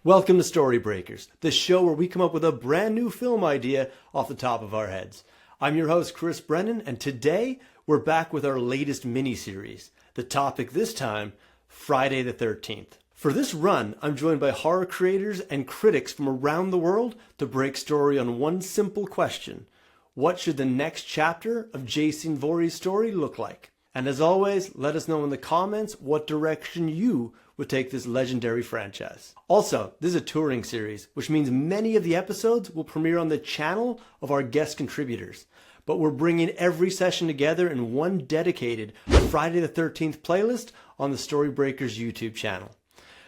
Welcome to Storybreakers, the show where we come up with a brand new film idea off the top of our heads. I'm your host, Chris Brennan, and today we're back with our latest mini-series. The topic this time, Friday the 13th. For this run, I'm joined by horror creators and critics from around the world to break story on one simple question. What should the next chapter of Jason Voorhees' story look like? And as always, let us know in the comments what direction you would take this legendary franchise. Also, this is a touring series, which means many of the episodes will premiere on the channel of our guest contributors. But we're bringing every session together in one dedicated Friday the 13th playlist on the Storybreakers YouTube channel.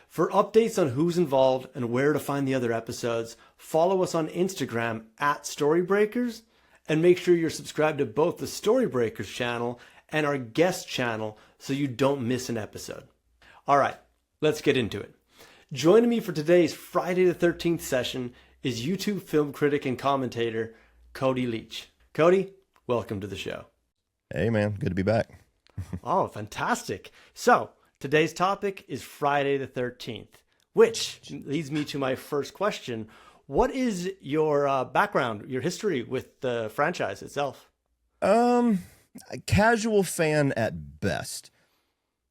For updates on who's involved and where to find the other episodes, follow us on Instagram at Storybreakers, and make sure you're subscribed to both the Storybreakers channel and our guest channel so you don't miss an episode. All right, let's get into it. Joining me for today's Friday the 13th session is YouTube film critic and commentator Cody Leach. Cody, welcome to the show. Hey man, good to be back. Oh, fantastic. So, today's topic is Friday the 13th, which leads me to my first question. What is your background, your history with the franchise itself? A casual fan at best.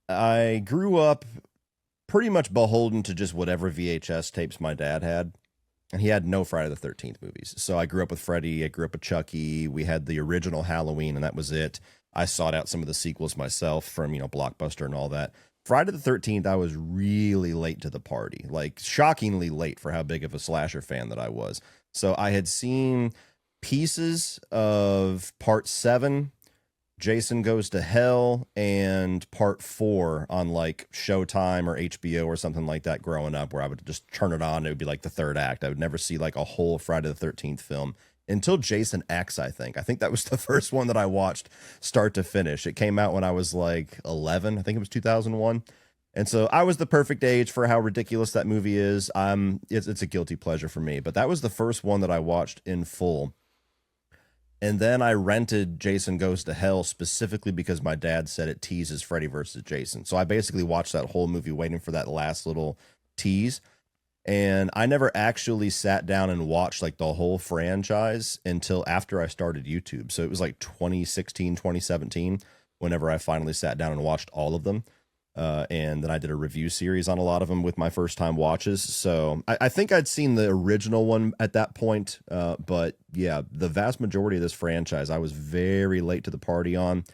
I grew up pretty much beholden to just whatever VHS tapes my dad had. And he had no Friday the 13th movies. So I grew up with Freddy, I grew up with Chucky, we had the original Halloween, and that was it. I sought out some of the sequels myself from, Blockbuster and all that. Friday the 13th, I was really late to the party, like shockingly late for how big of a slasher fan that I was. So I had seen pieces of Part 7, Jason Goes to Hell, and Part 4 on like Showtime or HBO or something like that growing up, where I would just turn it on and it would be like the third act. I would never see like a whole Friday the 13th film until Jason X, I think. I think that was the first one that I watched start to finish. It came out when I was like 11. I think it was 2001. And so I was the perfect age for how ridiculous that movie is. It's a guilty pleasure for me. But that was the first one that I watched in full. And then I rented Jason Goes to Hell specifically because my dad said it teases Freddy versus Jason. So I basically watched that whole movie waiting for that last little tease. And I never actually sat down and watched like the whole franchise until after I started YouTube. So it was like 2016, 2017, whenever I finally sat down and watched all of them. And then I did a review series on a lot of them with my first time watches. So I think I'd seen the original one at that point. But yeah, the vast majority of this franchise, I was very late to the party on.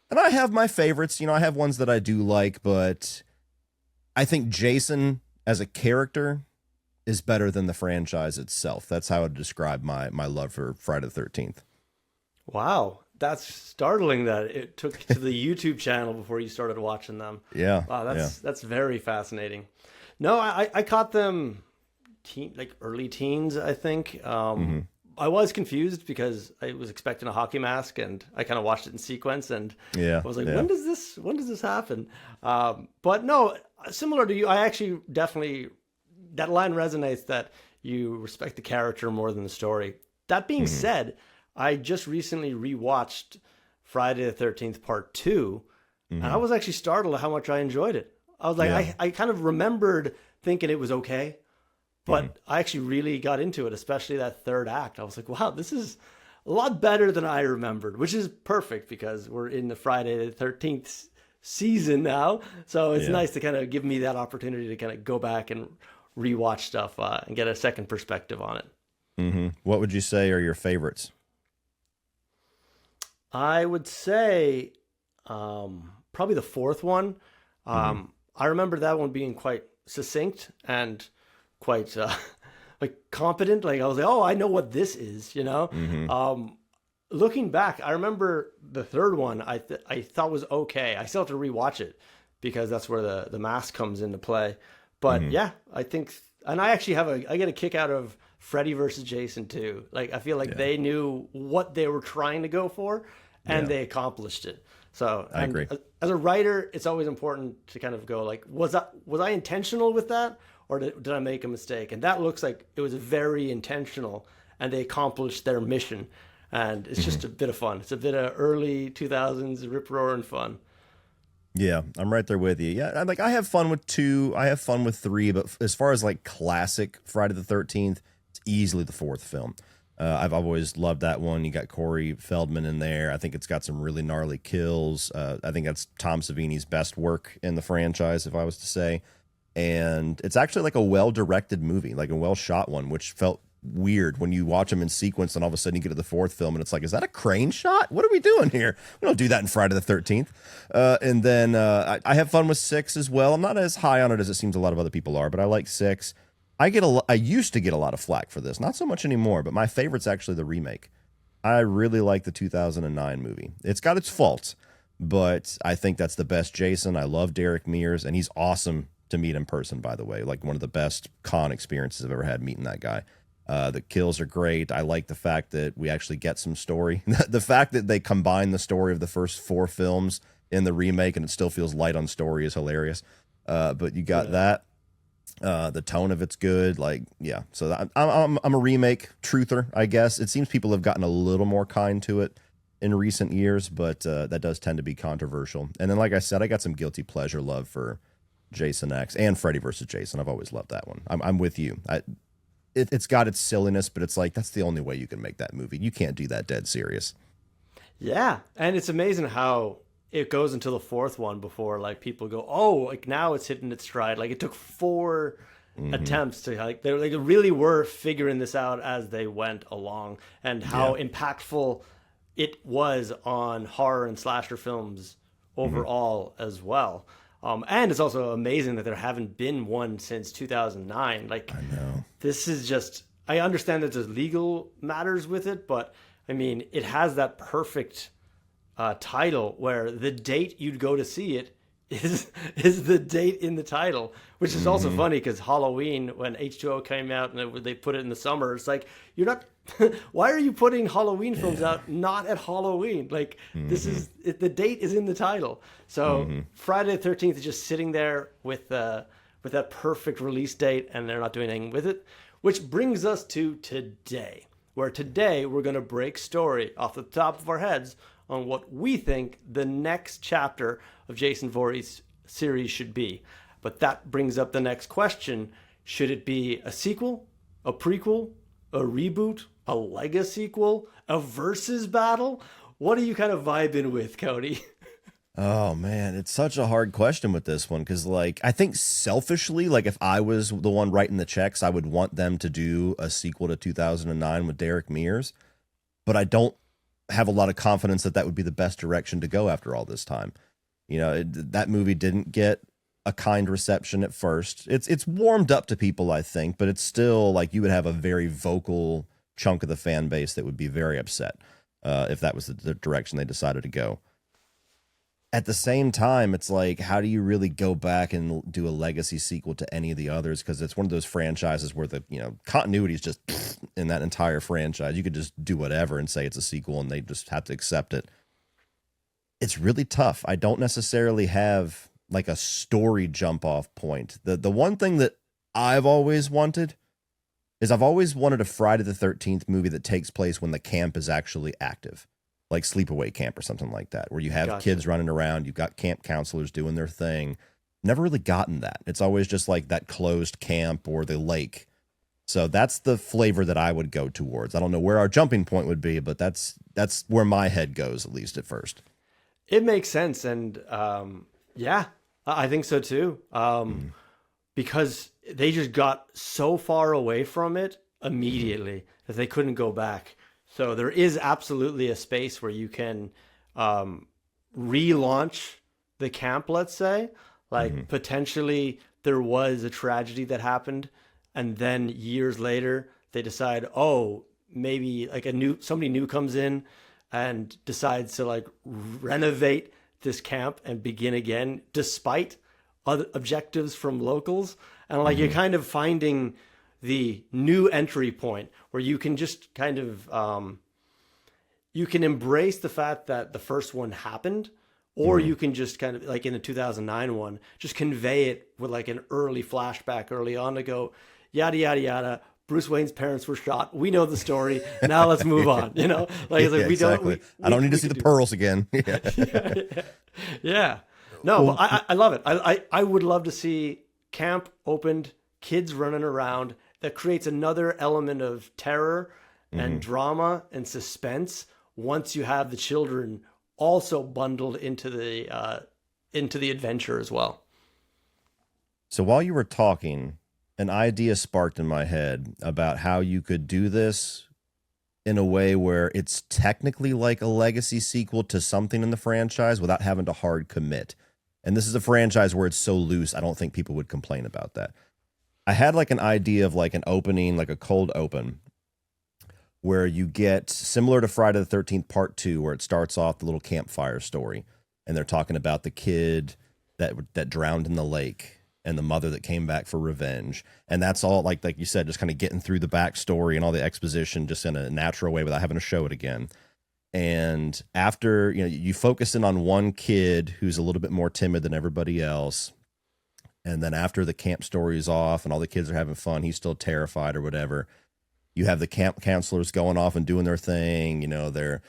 And I have my favorites. I have ones that I do like, but I think Jason as a character is better than the franchise itself. That's how I would describe my love for Friday the 13th. Wow, that's startling that it took to the YouTube channel before you started watching them. Yeah. Wow, that's very fascinating. No, I caught them early teens, I think. I was confused because I was expecting a hockey mask and I kind of watched it in sequence and I was like, when does this happen? But no, similar to you, I actually definitely, that line resonates that you respect the character more than the story. That being said, I just recently rewatched Friday the 13th Part 2, and I was actually startled at how much I enjoyed it. I was like, I kind of remembered thinking it was okay, but I actually really got into it, especially that third act. I was like, wow, this is a lot better than I remembered, which is perfect because we're in the Friday the 13th season now. So it's nice to kind of give me that opportunity to kind of go back and rewatch stuff and get a second perspective on it. What would you say are your favorites? I would say probably the fourth one. I remember that one being quite succinct and quite like competent. Like I was like, oh, I know what this is, Looking back, I remember the third one I thought was okay. I still have to rewatch it because that's where the mask comes into play. But yeah, I think, and I actually I get a kick out of Freddy versus Jason too. Like I feel like they knew what they were trying to go for and they accomplished it. So I agree. As a writer, it's always important to kind of go like, was I intentional with that or did I make a mistake? And that looks like it was very intentional and they accomplished their mission. And it's just a bit of fun. It's a bit of early 2000s rip-roaring fun. Yeah, I'm right there with you. Yeah, I have fun with 2. I have fun with 3, but as far as like classic Friday the 13th, it's easily the 4th film. I've always loved that one. You got Corey Feldman in there. I think it's got some really gnarly kills. I think that's Tom Savini's best work in the franchise, if I was to say. And it's actually like a well-directed movie, like a well-shot one, which felt weird when you watch them in sequence and all of a sudden you get to the 4th film and it's like, is that a crane shot? What are we doing here? We don't do that in Friday the 13th. And then I have fun with 6 as well. I'm not as high on it as it seems a lot of other people are, but I like 6. I used to get a lot of flack for this, not so much anymore, but my favorite's actually the remake. I really like the 2009 movie. It's got its faults, but I think that's the best Jason. I love Derek Mears, and he's awesome to meet in person, by the way. Like one of the best con experiences I've ever had meeting that guy. The kills are great. I like the fact that we actually get some story. The fact that they combine the story of the first 4 films in the remake and it still feels light on story is hilarious. But you got that. The tone of it's good. Like, yeah. So I'm a remake truther, I guess. It seems people have gotten a little more kind to it in recent years, but that does tend to be controversial. And then, like I said, I got some guilty pleasure love for Jason X and Freddy versus Jason. I've always loved that one. I'm with you. It's got its silliness, but it's like, that's the only way you can make that movie. You can't do that dead serious. Yeah, and it's amazing how it goes until the 4th one before like people go, oh, like now it's hitting its stride. Like it took 4 attempts to they really were figuring this out as they went along, and how impactful it was on horror and slasher films overall as well. And it's also amazing that there haven't been one since 2009. Like, I know. This is just, I understand that there's legal matters with it, but I mean, it has that perfect title where the date you'd go to see it is the date in the title, which is also funny because Halloween, when H2O came out and they put it in the summer, it's like, you're not, why are you putting Halloween films out not at Halloween? Like, this is, the date is in the title. So Friday the 13th is just sitting there with that perfect release date, and they're not doing anything with it, which brings us to today, where today we're going to break story off the top of our heads on what we think the next chapter of Jason Voorhees' series should be. But that brings up the next question. Should it be a sequel, a prequel, a reboot, a Lego sequel, a versus battle? What are you kind of vibing with, Cody? Oh man, it's such a hard question with this one, because like, I think selfishly, like if I was the one writing the checks, I would want them to do a sequel to 2009 with Derek Mears, but I don't have a lot of confidence that that would be the best direction to go after all this time. You know, that movie didn't get a kind reception at first. It's warmed up to people, I think, but it's still like you would have a very vocal chunk of the fan base that would be very upset if that was the direction they decided to go. At the same time, it's like, how do you really go back and do a legacy sequel to any of the others? Because it's one of those franchises where the continuity is just in that entire franchise. You could just do whatever and say it's a sequel, and they just have to accept it. It's really tough. I don't necessarily have like a story jump off point. The one thing that I've always wanted is I've always wanted a Friday the 13th movie that takes place when the camp is actually active. Like Sleepaway Camp or something like that, where you have kids running around, you've got camp counselors doing their thing. Never really gotten that. It's always just like that closed camp or the lake. So that's the flavor that I would go towards. I don't know where our jumping point would be, but that's where my head goes, at least at first. It makes sense. And yeah, I think so too. Because they just got so far away from it immediately that they couldn't go back. So there is absolutely a space where you can relaunch the camp, let's say. Like potentially there was a tragedy that happened, and then years later they decide, oh, maybe like somebody new comes in and decides to like renovate this camp and begin again despite other objectives from locals. And like you're kind of finding the new entry point where you can just kind of you can embrace the fact that the first one happened, or you can just kind of like in the 2009 one, just convey it with like an early flashback early on to go yada yada yada. Bruce Wayne's parents were shot. We know the story. Now let's move on. You know, like, I don't need to see the pearls again. Yeah. No, but I love it. I would love to see camp opened, kids running around. That creates another element of terror and drama and suspense once you have the children also bundled into the adventure as well. So while you were talking, an idea sparked in my head about how you could do this in a way where it's technically like a legacy sequel to something in the franchise without having to hard commit. And this is a franchise where it's so loose, I don't think people would complain about that. I had like an idea of like an opening, like a cold open, where you get similar to Friday the 13th Part 2, where it starts off the little campfire story, and they're talking about the kid that drowned in the lake and the mother that came back for revenge. And that's all like you said, just kind of getting through the backstory and all the exposition just in a natural way without having to show it again. And after, you focus in on one kid who's a little bit more timid than everybody else. And then after the camp story is off and all the kids are having fun, he's still terrified or whatever. You have the camp counselors going off and doing their thing. They're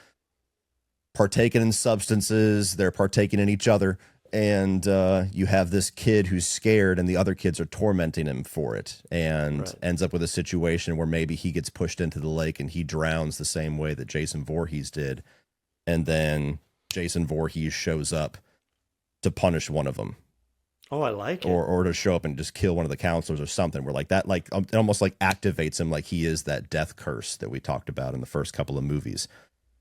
partaking in substances. They're partaking in each other. And you have this kid who's scared and the other kids are tormenting him for it, and ends up with a situation where maybe he gets pushed into the lake and he drowns the same way that Jason Voorhees did. And then Jason Voorhees shows up to punish one of them. Oh, I like it. Or to show up and just kill one of the counselors or something, where like that, like it almost like activates him, like he is that death curse that we talked about in the first couple of movies,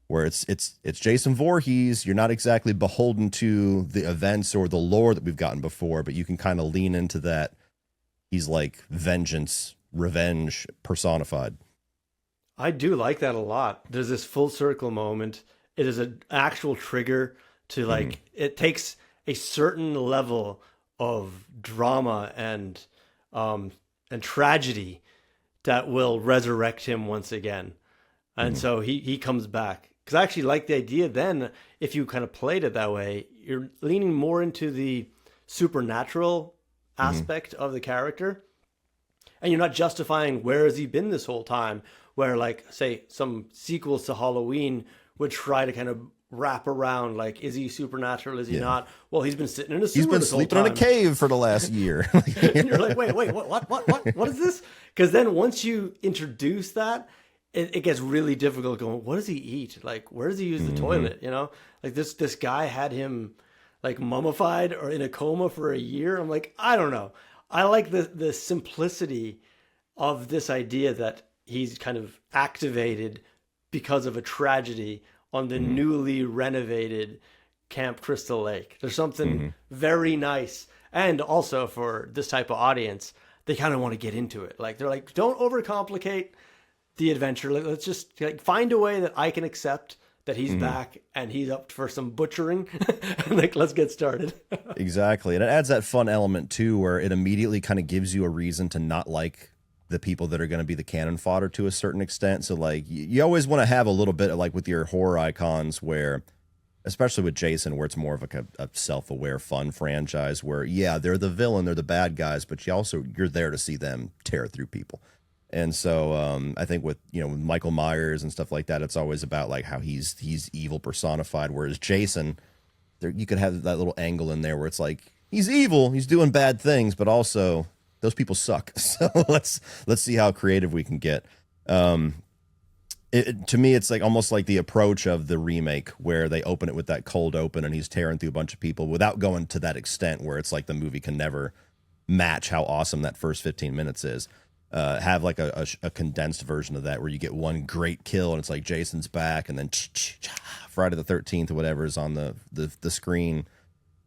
where it's Jason Voorhees. You're not exactly beholden to the events or the lore that we've gotten before, but you can kind of lean into that. He's like vengeance, revenge personified. I do like that a lot. There's this full circle moment. It is an actual trigger to like, it takes a certain level of drama and tragedy that will resurrect him once again. And so he comes back. Because I actually like the idea then, if you kind of played it that way, you're leaning more into the supernatural aspect of the character. And you're not justifying where has he been this whole time, where like, say, some sequels to Halloween would try to kind of wrap around, like, is he supernatural, is he not? Well, he's been sitting in a sewer. He's been sleeping in a cave for the last year. And you're like, wait, what is this? Because then once you introduce that, it gets really difficult going, what does he eat? Like, where does he use the toilet? Like this guy had him like mummified or in a coma for a year. I'm like, I don't know. I like the simplicity of this idea that he's kind of activated because of a tragedy on the newly renovated Camp Crystal Lake. There's something very nice. And also for this type of audience, they kind of want to get into it. Like, they're like, don't overcomplicate the adventure. Let's just like find a way that I can accept that he's back and he's up for some butchering. And like, let's get started. Exactly. And it adds that fun element too, where it immediately kind of gives you a reason to not like the people that are going to be the cannon fodder to a certain extent. So like, you always want to have a little bit of like with your horror icons where, especially with Jason, where it's more of like a self-aware fun franchise where, yeah, they're the villain, they're the bad guys, but you're there to see them tear through people. And so I think with with Michael Myers and stuff like that, it's always about like how he's evil personified. Whereas Jason, you could have that little angle in there where it's like he's evil, he's doing bad things, but also those people suck. So let's see how creative we can get. To me, it's like almost like the approach of the remake where they open it with that cold open and he's tearing through a bunch of people without going to that extent where it's like the movie can never match how awesome that first 15 minutes is. Have like a condensed version of that where you get one great kill and it's like Jason's back and then Friday the 13th or whatever is on the screen.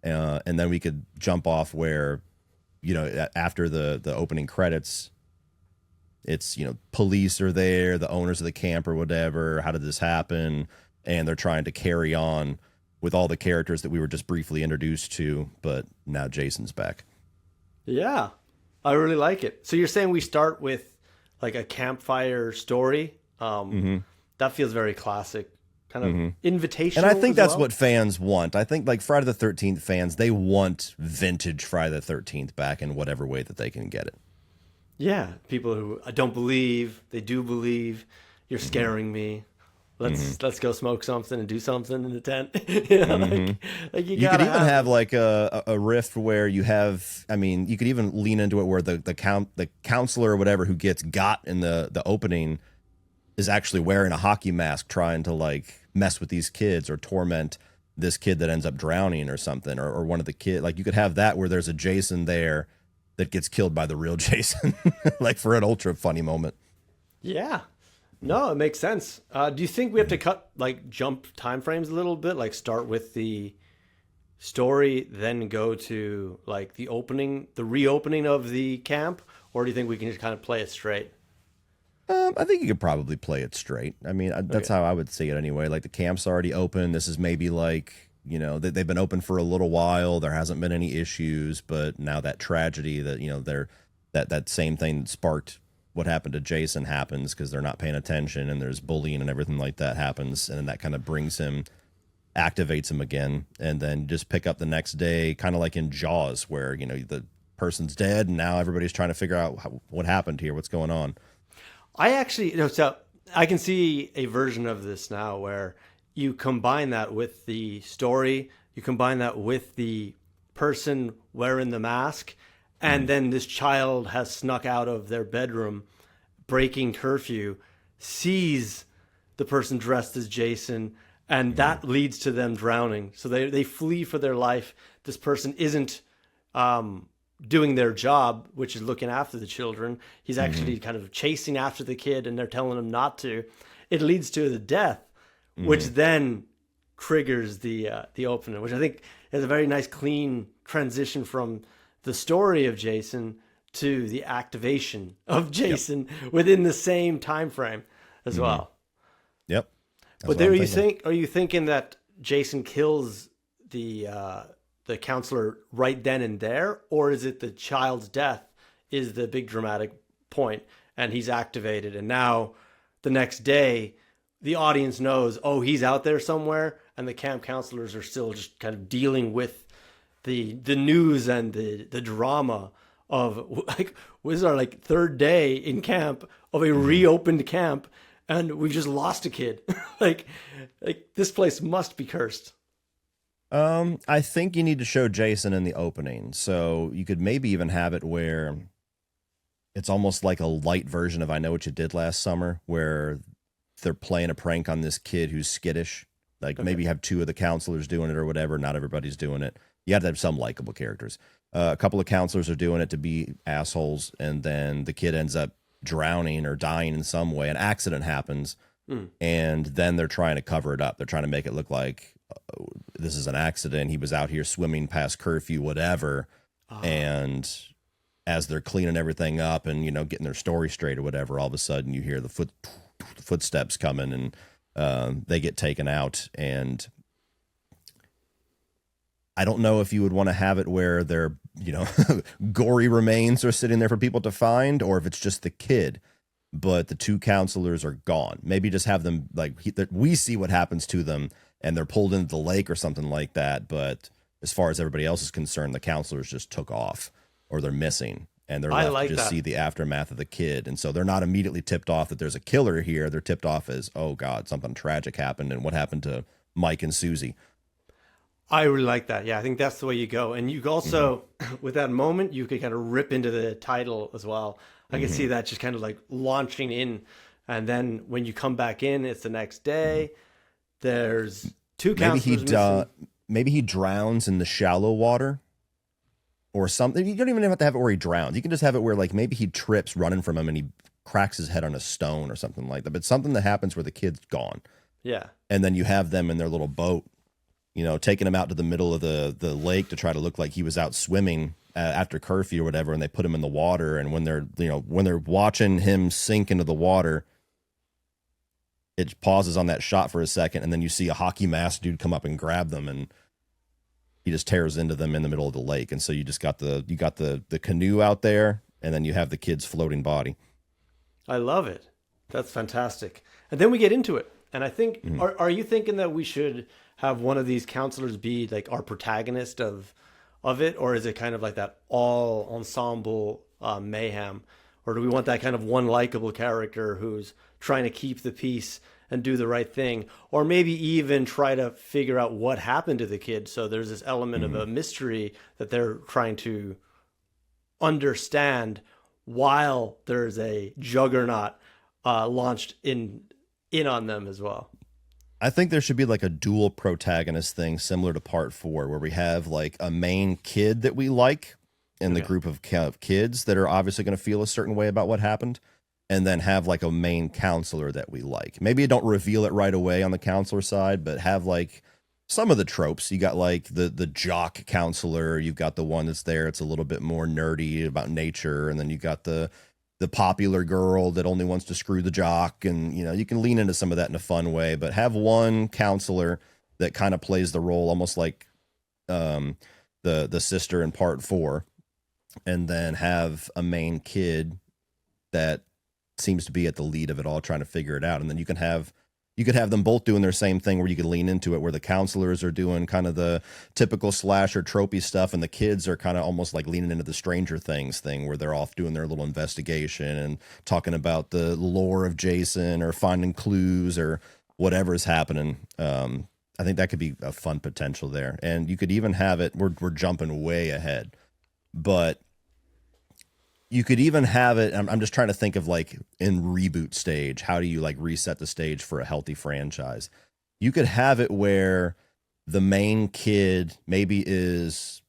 And then we could jump off where, after the opening credits, it's, police are there, the owners of the camp or whatever. How did this happen? And they're trying to carry on with all the characters that we were just briefly introduced to, but now Jason's back. Yeah. I really like it. So you're saying we start with like a campfire story? That feels very classic, kind of invitational. And I think that's what fans want. I think like Friday the 13th fans, they want vintage Friday the 13th back in whatever way that they can get it. Yeah, people who I don't believe, they do believe, you're scaring me, let's go smoke something and do something in the tent. You know, like You could even have like a riff where you have, I mean, you could even lean into it where the counselor or whatever who gets got in the opening is actually wearing a hockey mask trying to like mess with these kids or torment this kid that ends up drowning or something, or one of the kids. Like you could have that where there's a Jason there that gets killed by the real Jason, like for an ultra funny moment. Yeah. No, it makes sense. Do you think we have to jump time frames a little bit, like start with the story, then go to like the reopening of the camp, or do you think we can just kind of play it straight? I think you could probably play it straight. I mean, that's how I would see it anyway. Like the camp's already open. This is maybe like, you know, they've been open for a little while. There hasn't been any issues, but now that tragedy that, you know, that same thing sparked what happened to Jason happens because they're not paying attention, and there's bullying and everything like that happens. And then that kind of activates him again. And then just pick up the next day, kind of like in Jaws, where, you know, the person's dead and now everybody's trying to figure out what happened here, what's going on. I actually, so I can see a version of this now where you combine that with the story, you combine that with the person wearing the mask, and then this child has snuck out of their bedroom, breaking curfew, sees the person dressed as Jason, and that leads to them drowning. So they flee for their life. This person isn't doing their job, which is looking after the children. He's actually kind of chasing after the kid, and they're telling him not to. It leads to the death, which then triggers the opening, which I think is a very nice, clean transition from the story of Jason to the activation of Jason within the same time frame as well. Yep. But there, are you thinking that Jason kills the counselor right then and there, or is it the child's death is the big dramatic point and he's activated, and now the next day the audience knows, oh, he's out there somewhere, and the camp counselors are still just kind of dealing with the news and the drama of, like, this is our like third day in camp of a reopened camp, and we've just lost a kid. like this place must be cursed. I think you need to show Jason in the opening. So you could maybe even have it where it's almost like a light version of I Know What You Did Last Summer, where they're playing a prank on this kid who's skittish. Like maybe you have two of the counselors doing it or whatever. Not everybody's doing it. You have to have some likable characters. A couple of counselors are doing it to be assholes, and then the kid ends up drowning or dying in some way. An accident happens, and then they're trying to cover it up. They're trying to make it look like this is an accident. He was out here swimming past curfew, whatever. And as they're cleaning everything up and, you know, getting their story straight or whatever, all of a sudden you hear the footsteps coming, and they get taken out. And I don't know if you would want to have it where they're, you know, gory remains are sitting there for people to find, or if it's just the kid, but the two counselors are gone. Maybe just have them like we see what happens to them, and they're pulled into the lake or something like that. But as far as everybody else is concerned, the counselors just took off, or they're missing, and they're left to just see the aftermath of the kid. And so they're not immediately tipped off that there's a killer here. They're tipped off as, oh God, something tragic happened. And what happened to Mike and Susie? I really like that. Yeah, I think that's the way you go. And you also, with that moment, you could kind of rip into the title as well. I can see that just kind of like launching in. And then when you come back in, it's the next day. There's two counselors. Maybe he drowns in the shallow water or something. You don't even have to have it where he drowns. You can just have it where, like, maybe he trips running from him and he cracks his head on a stone or something like that. But something that happens where the kid's gone. Yeah. And then you have them in their little boat, you know, taking him out to the middle of the lake to try to look like he was out swimming after curfew or whatever. And they put him in the water. And when they're watching him sink into the water, it pauses on that shot for a second, and then you see a hockey mask dude come up and grab them, and he just tears into them in the middle of the lake. And so you just got the canoe out there, and then you have the kid's floating body. I love it. That's fantastic. And then we get into it. And I think, are you thinking that we should have one of these counselors be like our protagonist of it, or is it kind of like that all ensemble mayhem? Or do we want that kind of one likable character who's trying to keep the peace and do the right thing, or maybe even try to figure out what happened to the kid. So there's this element of a mystery that they're trying to understand while there's a juggernaut launched in on them as well. I think there should be like a dual protagonist thing similar to part 4, where we have like a main kid that we like in the group of kids that are obviously going to feel a certain way about what happened, and then have like a main counselor that we like. Maybe you don't reveal it right away on the counselor side, but have like some of the tropes. You got like the jock counselor, you've got the one that's there, it's a little bit more nerdy about nature, and then you got the popular girl that only wants to screw the jock, and you know, you can lean into some of that in a fun way, but have one counselor that kind of plays the role almost like the sister in part 4, and then have a main kid that seems to be at the lead of it all, trying to figure it out. And then you could have them both doing their same thing, where you could lean into it, where the counselors are doing kind of the typical slasher tropey stuff, and the kids are kind of almost like leaning into the Stranger Things thing, where they're off doing their little investigation and talking about the lore of Jason or finding clues or whatever is happening. I think that could be a fun potential there. And you could even have it, we're jumping way ahead, but you could even have it, I'm just trying to think of like in reboot stage, how do you like reset the stage for a healthy franchise? You could have it where the main kid maybe is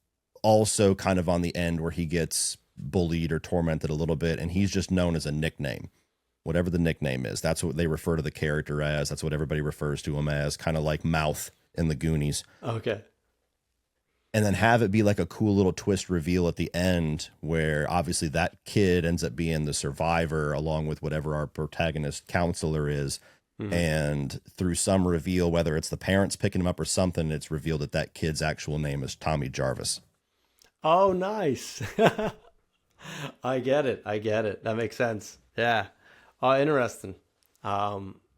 also kind of on the end where he gets bullied or tormented a little bit, and he's just known as a nickname. Whatever the nickname is, that's what they refer to the character as. That's what everybody refers to him as, kind of like Mouth in the Goonies. Okay. And then have it be like a cool little twist reveal at the end, where obviously that kid ends up being the survivor along with whatever our protagonist counselor is. Mm-hmm. And through some reveal, whether it's the parents picking him up or something, it's revealed that that kid's actual name is Tommy Jarvis. Oh, nice. I get it. That makes sense. Yeah. Oh, interesting.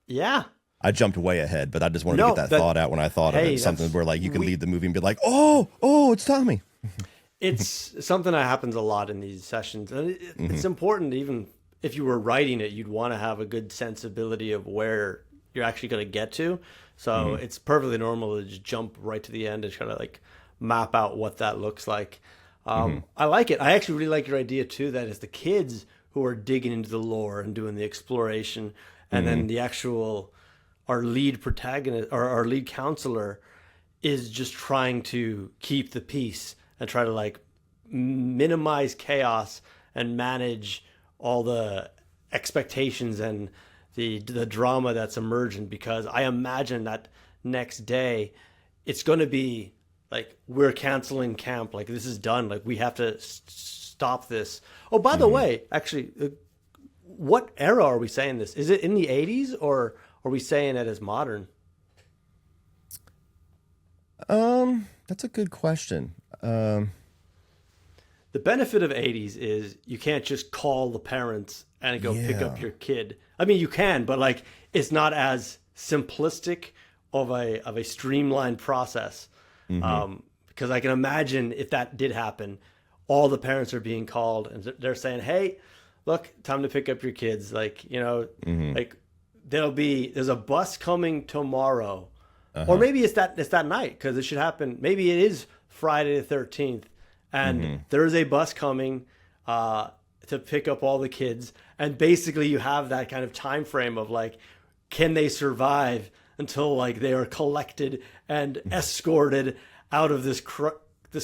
Yeah. I jumped way ahead, but I just wanted to get that thought out when I thought of it. Something where like you can lead the movie and be like, oh, it's Tommy. It's something that happens a lot in these sessions. And it's important, even if you were writing it, you'd want to have a good sensibility of where you're actually going to get to. So it's perfectly normal to just jump right to the end and try to like map out what that looks like. I like it. I actually really like your idea too, that it's the kids who are digging into the lore and doing the exploration, and then the actual... our lead protagonist or our lead counselor is just trying to keep the peace and try to like minimize chaos and manage all the expectations and the drama that's emergent, because I imagine that next day it's going to be like, we're canceling camp, like this is done, like we have to stop this. Oh, by the way, actually, what era are we saying this? Is it in the 80s or are we saying it as modern? That's a good question. The benefit of 80s is you can't just call the parents and go pick up your kid. I mean, you can, but like it's not as simplistic of a streamlined process. Because I can imagine if that did happen, all the parents are being called and they're saying, "Hey, look, time to pick up your kids." Like, you know, like there's a bus coming tomorrow, or maybe it's that night, because it should happen. Maybe it is Friday the 13th, and there's a bus coming to pick up all the kids, and basically you have that kind of time frame of like, can they survive until like they are collected and escorted out of this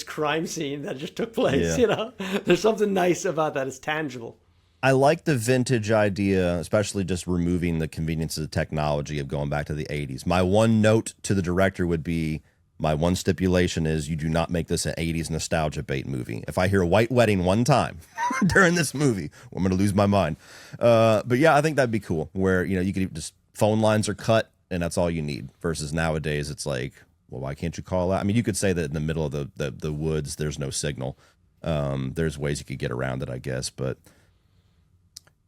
crime scene that just took place. You know, there's something nice about that. It's tangible. I like the vintage idea, especially just removing the conveniences of technology of going back to the 80s. My one note to the director would be, my one stipulation is you do not make this an 80s nostalgia bait movie. If I hear White Wedding one time during this movie, I'm going to lose my mind. But yeah, I think that'd be cool, where, you know, you could just, phone lines are cut and that's all you need, versus nowadays it's like, well, why can't you call out? I mean, you could say that in the middle of the woods there's no signal. There's ways you could get around it, I guess, but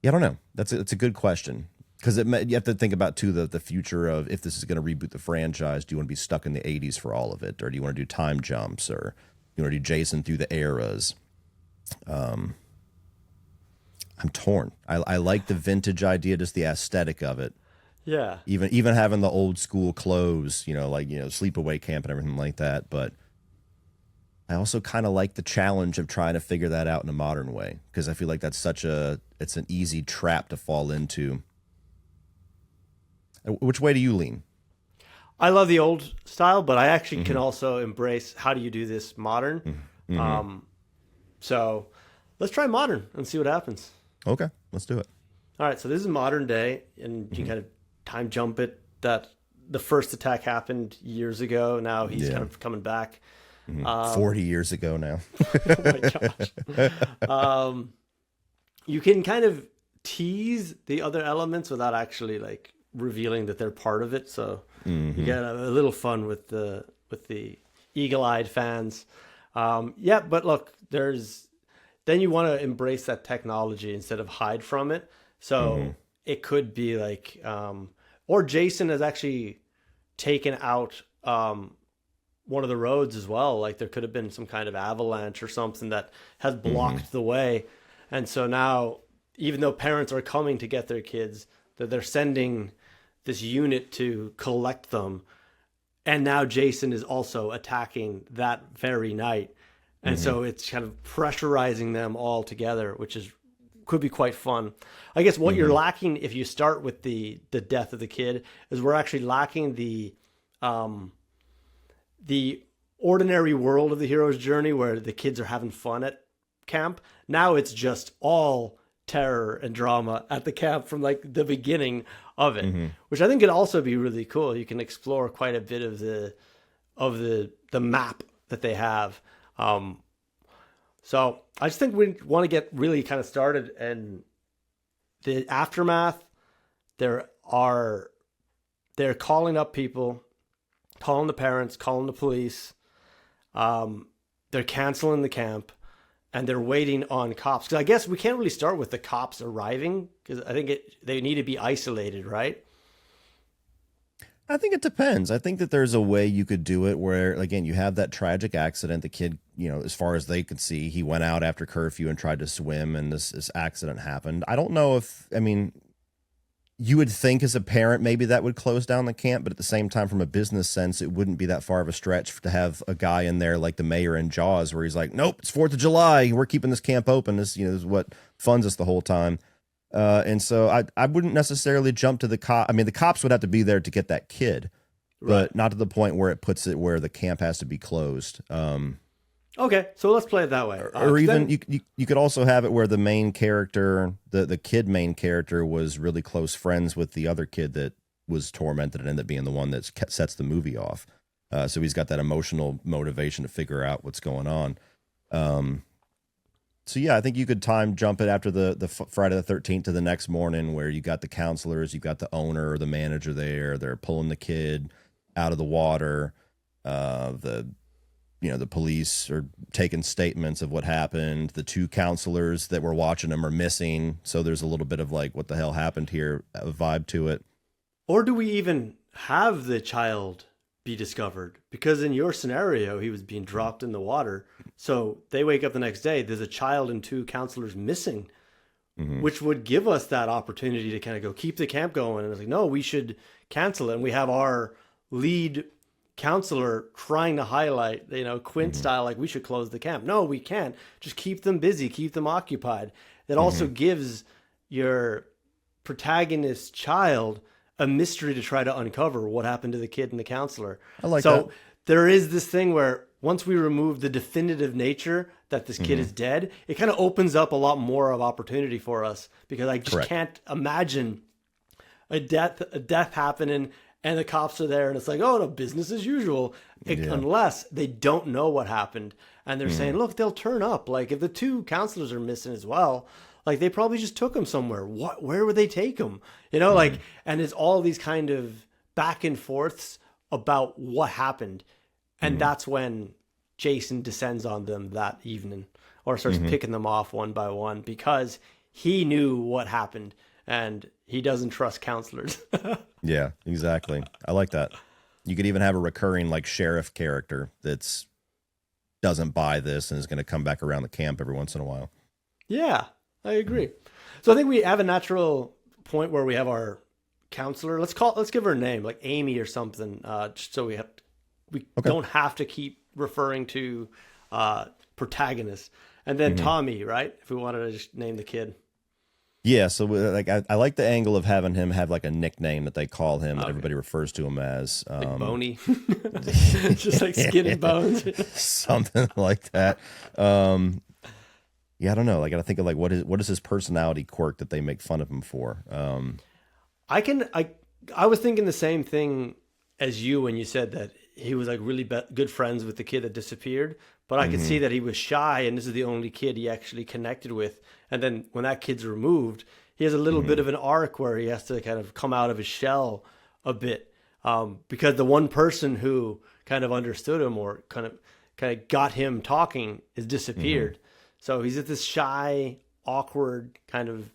yeah, I don't know. It's a good question, because you have to think about too the future of, if this is going to reboot the franchise, do you want to be stuck in the 80s for all of it, or do you want to do time jumps, or you want to do Jason through the eras? I'm torn. I like the vintage idea, just the aesthetic of it. Yeah. Even having the old school clothes, like, sleepaway camp and everything like that. But I also kind of like the challenge of trying to figure that out in a modern way, because I feel like it's an easy trap to fall into. Which way do you lean? I love the old style, but I actually can also embrace how do you do this modern. So let's try modern and see what happens. Okay, let's do it. All right, so this is modern day, and you can kind of time jump it that the first attack happened years ago. Now he's kind of coming back. 40 years ago now. Oh my gosh. You can kind of tease the other elements without actually like revealing that they're part of it. So you get a little fun with the eagle-eyed fans. But look, then you want to embrace that technology instead of hide from it. So it could be like, or Jason has actually taken out one of the roads as well. Like there could have been some kind of avalanche or something that has blocked the way. And so now, even though parents are coming to get their kids, that they're sending this unit to collect them. And now Jason is also attacking that very night. And so it's kind of pressurizing them all together, which could be quite fun. I guess what you're lacking if you start with the death of the kid is we're actually lacking the ordinary world of the hero's journey where the kids are having fun at camp. Now it's just all terror and drama at the camp from like the beginning of it, which I think could also be really cool. You can explore quite a bit of the map that they have. So I just think we want to get really kind of started, and the aftermath. They're calling up people, calling the parents, calling the police. They're canceling the camp, and they're waiting on cops. Because I guess we can't really start with the cops arriving, because I think they need to be isolated, right? I think it depends. I think that there's a way you could do it where, again, you have that tragic accident. The kid, as far as they could see, he went out after curfew and tried to swim, and this accident happened. I don't know you would think as a parent maybe that would close down the camp, but at the same time, from a business sense, it wouldn't be that far of a stretch to have a guy in there like the mayor in Jaws, where he's like, nope, it's 4th of July. We're keeping this camp open. This is what funds us the whole time. And so I wouldn't necessarily jump to the cop. I mean, the cops would have to be there to get that kid, but not to the point where it puts it where the camp has to be closed. Okay, so let's play it that way. Or even you could also have it where the main character, the kid main character, was really close friends with the other kid that was tormented and ended up being the one that sets the movie off. So he's got that emotional motivation to figure out what's going on. So yeah, I think you could time jump it after the Friday the 13th to the next morning, where you got the counselors, you got the owner or the manager there. They're pulling the kid out of the water. The police are taking statements of what happened. The 2 counselors that were watching them are missing. So there's a little bit of like, what the hell happened here, a vibe to it. Or do we even have the child be discovered? Because in your scenario, he was being dropped in the water. So they wake up the next day, there's a child and 2 counselors missing, which would give us that opportunity to kind of go keep the camp going. And it's like, no, we should cancel it. And we have our lead counselor trying to highlight, Quint style, like we should close the camp. No, we can't. Just keep them busy, keep them occupied. That also gives your protagonist child a mystery to try to uncover what happened to the kid and the counselor. I like that. So there is this thing where once we remove the definitive nature that this kid is dead, it kind of opens up a lot more of opportunity for us, because I just can't imagine a death happening and the cops are there and it's like, oh no, business as usual, unless they don't know what happened and they're saying, look, they'll turn up. Like if the 2 counselors are missing as well, like they probably just took him somewhere. Where would they take him? Like, and it's all these kind of back and forths about what happened. And that's when Jason descends on them that evening, or starts picking them off one by one, because he knew what happened and he doesn't trust counselors. Yeah, exactly. I like that. You could even have a recurring like sheriff character that's doesn't buy this and is going to come back around the camp every once in a while. Yeah, I agree. So I think we have a natural point where we have our counselor. Let's give her a name, like Amy or something, just so we don't have to keep referring to protagonists. And then Tommy, right? If we wanted to just name the kid. Yeah, so like I like the angle of having him have like a nickname that they call him that everybody refers to him as. Like Boney. Just like Skin and Bones. Something like that. Yeah, I don't know. I got to think of like what is his personality quirk that they make fun of him for. I was thinking the same thing as you when you said that he was like really good friends with the kid that disappeared, but I could see that he was shy, and this is the only kid he actually connected with. And then when that kid's removed, he has a little bit of an arc where he has to kind of come out of his shell a bit, because the one person who kind of understood him or kind of got him talking is disappeared. So he's this shy, awkward kind of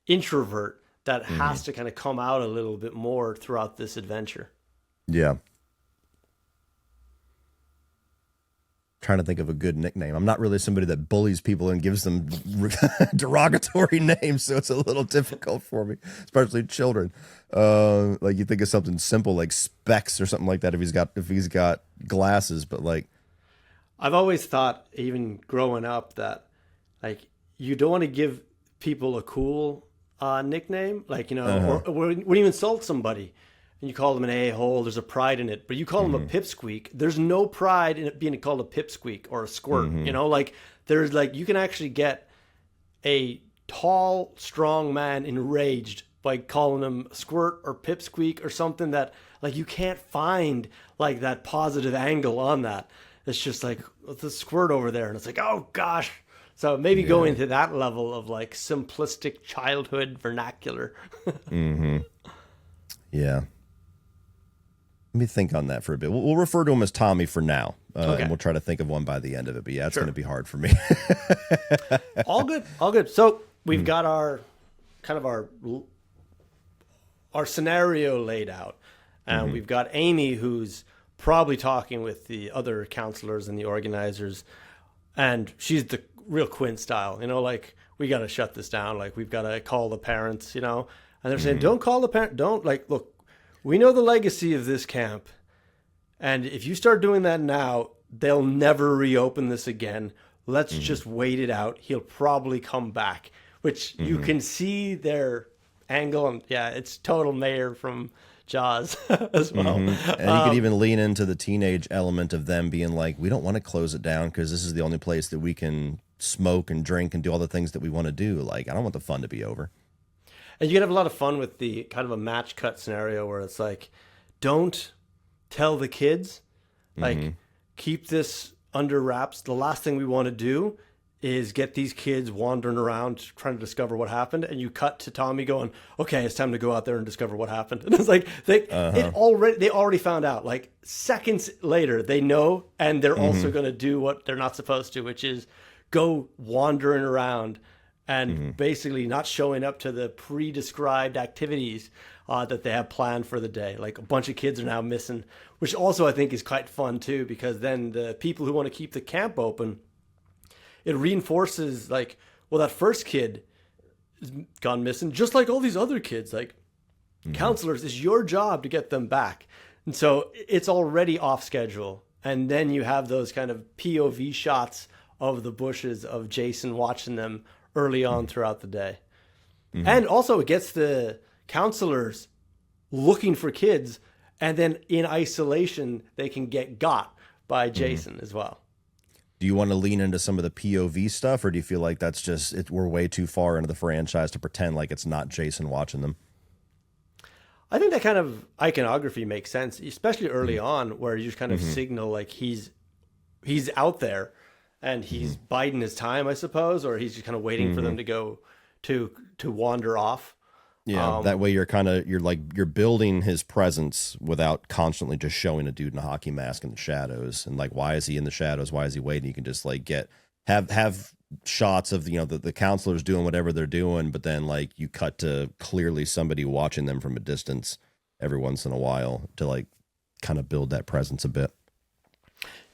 introvert that has to kind of come out a little bit more throughout this adventure. Yeah. Trying to think of a good nickname. I'm not really somebody that bullies people and gives them derogatory names, so it's a little difficult for me, especially children. Like you think of something simple like Specs or something like that if he's got glasses, but like I've always thought, even growing up, that like you don't want to give people a cool nickname, like, you know, or when you insult somebody and you call them an a-hole, there's a pride in it, but you call them a pipsqueak, there's no pride in it being called a pipsqueak or a squirt. You know, like there's like, you can actually get a tall, strong man enraged by calling him squirt or pipsqueak or something that like you can't find like that positive angle on that. It's just like, what's the squirt over there? And it's like, oh gosh. So maybe going to that level of like simplistic childhood vernacular. Yeah. Let me think on that for a bit. We'll refer to him as Tommy for now. And we'll try to think of one by the end of it. But yeah, it's going to be hard for me. All good. All good. So we've got our kind of our scenario laid out. And we've got Amy, who's probably talking with the other counselors and the organizers. And she's the real Quinn style, you know, like, we got to shut this down. Like, we've got to call the parents, you know, and they're saying, don't call the parent. Don't, like, look, we know the legacy of this camp. And if you start doing that now, they'll never reopen this again. Let's just wait it out. He'll probably come back, which you can see their angle. And yeah, it's total Mayor from Jaws as well. And you could even lean into the teenage element of them being like, we don't want to close it down because this is the only place that we can smoke and drink and do all the things that we want to do. Like, I don't want the fun to be over. And you can have a lot of fun with the kind of a match cut scenario where it's like, don't tell the kids, like, keep this under wraps. The last thing we want to do is get these kids wandering around trying to discover what happened. And you cut to Tommy going, okay, it's time to go out there and discover what happened. And it's like, they already found out. Like, seconds later, they know, and they're also going to do what they're not supposed to, which is go wandering around and basically not showing up to the pre-described activities that they have planned for the day. Like, a bunch of kids are now missing, which also I think is quite fun too, because then the people who want to keep the camp open, it reinforces, like, well, that first kid has gone missing, just like all these other kids. Like, counselors, it's your job to get them back. And so it's already off schedule. And then you have those kind of POV shots of the bushes of Jason watching them early on throughout the day. And also it gets the counselors looking for kids, and then in isolation, they can get got by Jason as well. Do you want to lean into some of the POV stuff, or do you feel like that's just we're way too far into the franchise to pretend like it's not Jason watching them? I think that kind of iconography makes sense, especially early on, where you just kind of signal like he's out there and he's biding his time, I suppose, or he's just kind of waiting for them to go to wander off. Yeah, that way you're building his presence without constantly just showing a dude in a hockey mask in the shadows. And like, why is he in the shadows? Why is he waiting? You can just like have shots of, you know, the counselors doing whatever they're doing, but then like you cut to clearly somebody watching them from a distance every once in a while to like kind of build that presence a bit.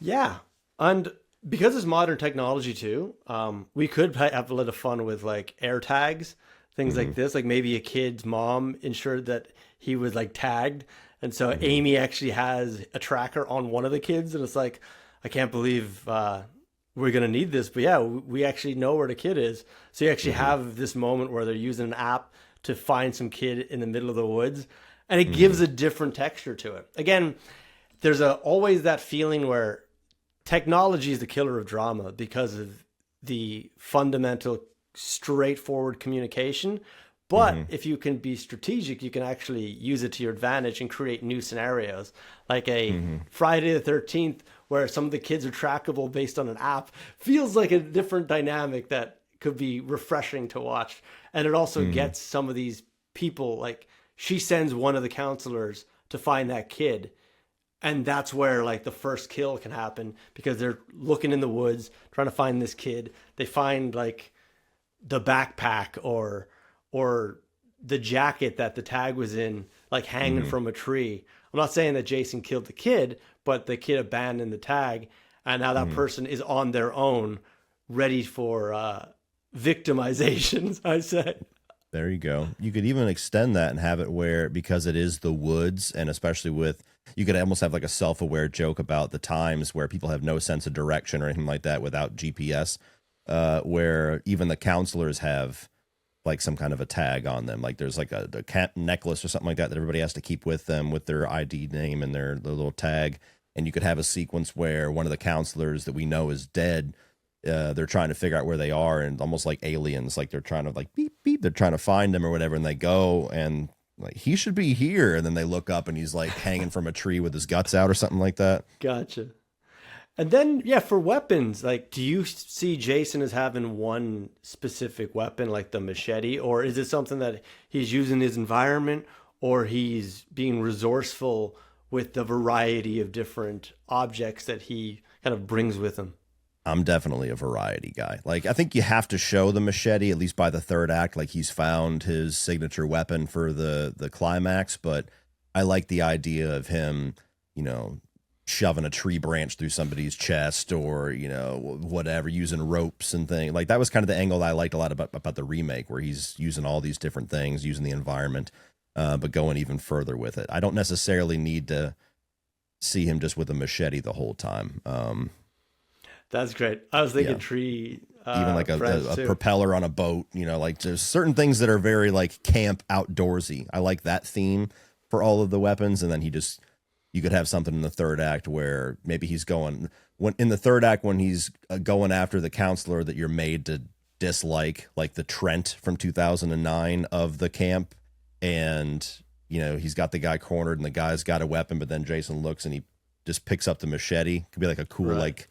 Yeah, and because it's modern technology too, we could have a little fun with like air tags, things like this. Like maybe a kid's mom ensured that he was like tagged. And so Amy actually has a tracker on one of the kids. And it's like, I can't believe we're going to need this. But yeah, we actually know where the kid is. So you actually have this moment where they're using an app to find some kid in the middle of the woods. And it gives a different texture to it. Again, there's always that feeling where technology is the killer of drama because of the fundamental, straightforward communication. But if you can be strategic, you can actually use it to your advantage and create new scenarios. Like a Friday the 13th, where some of the kids are trackable based on an app, feels like a different dynamic that could be refreshing to watch. And it also gets some of these people, like she sends one of the counselors to find that kid. And that's where like the first kill can happen because they're looking in the woods, trying to find this kid. They find like the backpack or the jacket that the tag was in, like hanging from a tree. I'm not saying that Jason killed the kid, but the kid abandoned the tag. And now that person is on their own, ready for victimizations, I say. There you go. You could even extend that and have it where, because it is the woods, and especially with, you could almost have like a self-aware joke about the times where people have no sense of direction or anything like that without GPS, where even the counselors have like some kind of a tag on them. Like there's like a cat necklace or something like that everybody has to keep with them with their ID name and their little tag. And you could have a sequence where one of the counselors that we know is dead, they're trying to figure out where they are, and almost like aliens, like they're trying to like beep beep, they're trying to find him or whatever, and they go and like he should be here, and then they look up and he's like hanging from a tree with his guts out or something like that. Gotcha. And then yeah, for weapons, like do you see Jason as having one specific weapon like the machete, or is it something that he's using his environment, or he's being resourceful with the variety of different objects that he kind of brings with him? I'm definitely a variety guy. Like, I think you have to show the machete, at least by the third act, like he's found his signature weapon for the climax. But I like the idea of him, you know, shoving a tree branch through somebody's chest, or, you know, whatever, using ropes and things. Like, that was kind of the angle I liked a lot about the remake, where he's using all these different things, using the environment, but going even further with it. I don't necessarily need to see him just with a machete the whole time. That's great. I was thinking tree. Even like a propeller on a boat, you know, like there's certain things that are very like camp outdoorsy. I like that theme for all of the weapons. And then you could have something in the third act where maybe he's going, in the third act, when he's going after the counselor that you're made to dislike, like the Trent from 2009 of the camp. And, you know, he's got the guy cornered and the guy's got a weapon, but then Jason looks and he just picks up the machete. Could be like a cool, like,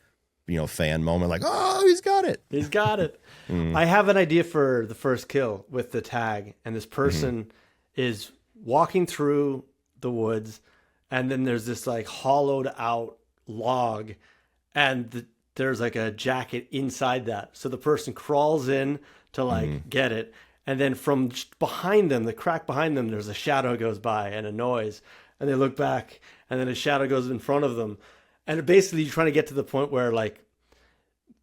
you know, fan moment, like, oh, he's got it. He's got it. I have an idea for the first kill with the tag, and this person is walking through the woods, and then there's this like hollowed out log, and there's like a jacket inside that. So the person crawls in to like get it, and then from behind them, the crack behind them, there's a shadow goes by and a noise, and they look back, and then a shadow goes in front of them. And basically you're trying to get to the point where like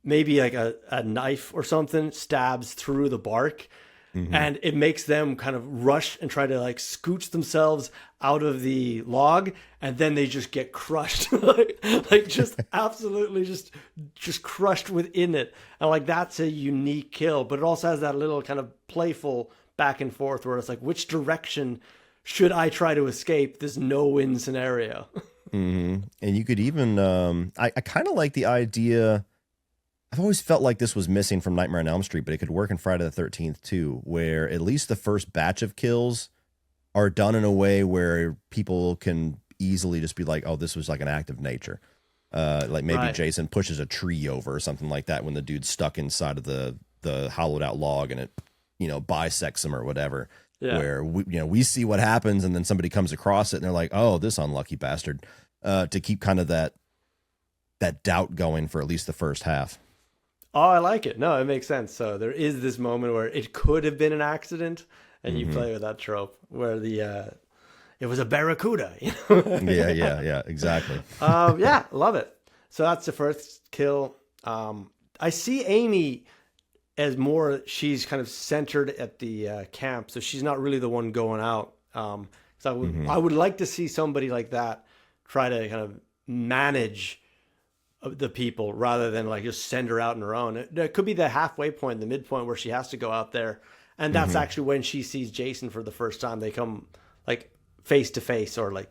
maybe like a knife or something stabs through the bark, and it makes them kind of rush and try to like scooch themselves out of the log, and then they just get crushed, like just absolutely just crushed within it. And like that's a unique kill, but it also has that little kind of playful back and forth where it's like, which direction should I try to escape this no-win scenario? And you could even, I kind of like the idea. I've always felt like this was missing from Nightmare on Elm Street, but it could work in Friday the 13th too, where at least the first batch of kills are done in a way where people can easily just be like, oh, this was like an act of nature. Like maybe Jason pushes a tree over or something like that when the dude's stuck inside of the hollowed out log and it, you know, bisects him or whatever. Yeah. Where we see what happens, and then somebody comes across it and they're like, oh, this unlucky bastard, to keep kind of that doubt going for at least the first half. Oh, I like it. No, it makes sense. So there is this moment where it could have been an accident, and you play with that trope where it was a barracuda. You know? yeah, exactly. Yeah, love it. So that's the first kill. I see Amy as more she's kind of centered at the camp, so she's not really the one going out. So I would like to see somebody like that try to kind of manage the people rather than like just send her out on her own. It could be the halfway point, the midpoint where she has to go out there. And that's actually when she sees Jason for the first time. They come like face to face, or like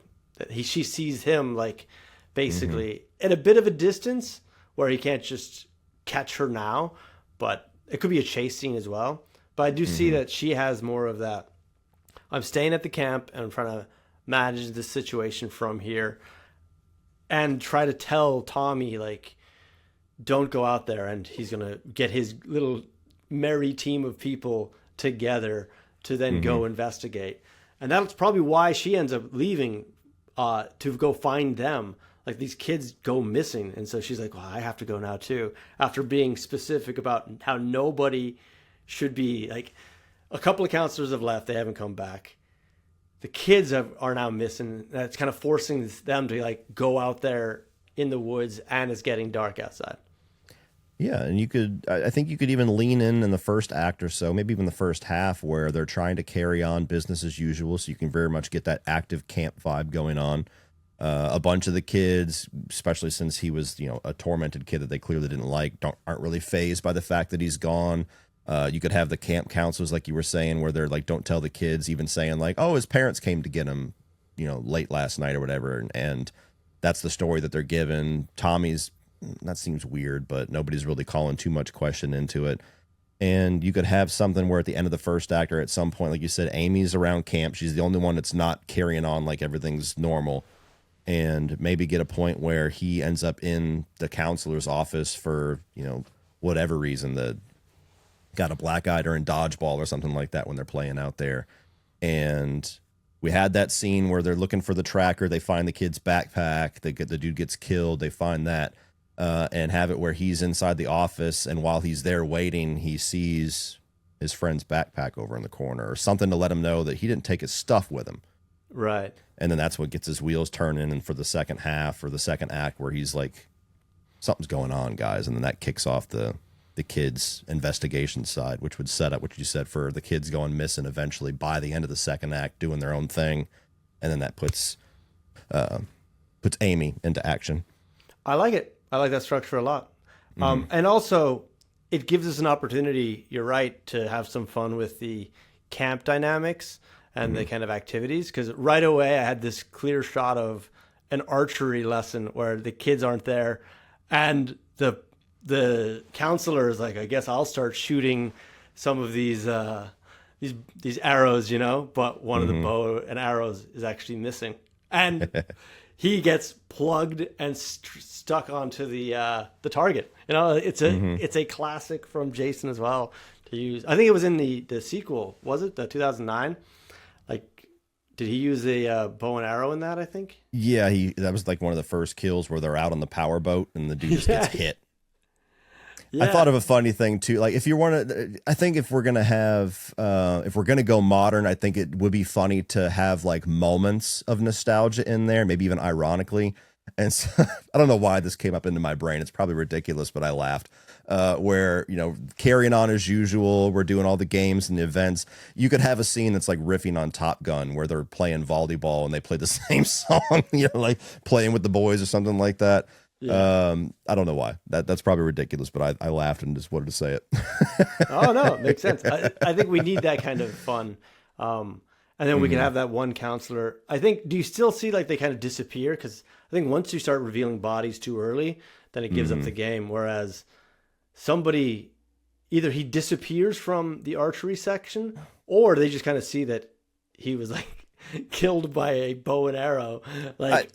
she sees him like basically at a bit of a distance where he can't just catch her now, but it could be a chase scene as well. But I do see that she has more of that. I'm staying at the camp and I'm trying to manage the situation from here and try to tell Tommy, like, don't go out there. And he's going to get his little merry team of people together to then go investigate. And that's probably why she ends up leaving to go find them. Like, these kids go missing. And so she's like, well, I have to go now too. After being specific about how nobody should be, like, a couple of counselors have left. They haven't come back. The kids are now missing. That's kind of forcing them to like go out there in the woods, and it's getting dark outside. Yeah, and I think you could even lean in the first act or so, maybe even the first half, where they're trying to carry on business as usual, so you can very much get that active camp vibe going on. A bunch of the kids, especially since he was, a tormented kid that they clearly didn't like, aren't really fazed by the fact that he's gone. You could have the camp counselors, like you were saying, where they're like, don't tell the kids, even saying like, oh, his parents came to get him, late last night or whatever. And that's the story that they're given. Tommy's, that seems weird, but nobody's really calling too much question into it. And you could have something where at the end of the first act, or at some point, like you said, Amy's around camp. She's the only one that's not carrying on like everything's normal. And maybe get a point where he ends up in the counselor's office for, whatever reason, got a black eye during dodgeball or something like that when they're playing out there. And we had that scene where they're looking for the tracker. They find the kid's backpack. The dude gets killed. They find that and have it where he's inside the office. And while he's there waiting, he sees his friend's backpack over in the corner or something to let him know that he didn't take his stuff with him. Right. And then that's what gets his wheels turning. And for the second half or the second act where he's like, something's going on, guys. And then that kicks off the kids' investigation side, which would set up what you said for the kids going missing eventually by the end of the second act, doing their own thing. And then that puts Amy into action. I like it. I like that structure a lot. And also it gives us an opportunity, you're right, to have some fun with the camp dynamics and the kind of activities. Because right away I had this clear shot of an archery lesson where the kids aren't there. And the counselor is like, I guess I'll start shooting some of these arrows, but one of the bow and arrows is actually missing. And he gets plugged and stuck onto the target. It's a classic from Jason as well to use. I think it was in the sequel, was it? The 2009? Like, did he use a bow and arrow in that, I think? Yeah, that was like one of the first kills where they're out on the powerboat and the dude just gets hit. Yeah. I thought of a funny thing too. Like I think if we're going to have, if we're going to go modern, I think it would be funny to have like moments of nostalgia in there, maybe even ironically. And so, I don't know why this came up into my brain. It's probably ridiculous, but I laughed. Where, carrying on as usual, we're doing all the games and the events. You could have a scene that's like riffing on Top Gun where they're playing volleyball and they play the same song, like playing with the boys or something like that. Yeah. I don't know why. That's probably ridiculous, but I laughed and just wanted to say it. Oh, no, it makes sense. I think we need that kind of fun. And then we can have that one counselor. I think, do you still see like they kind of disappear? Because I think once you start revealing bodies too early, then it gives up the game. Whereas somebody, either he disappears from the archery section, or they just kind of see that he was like killed by a bow and arrow. Like,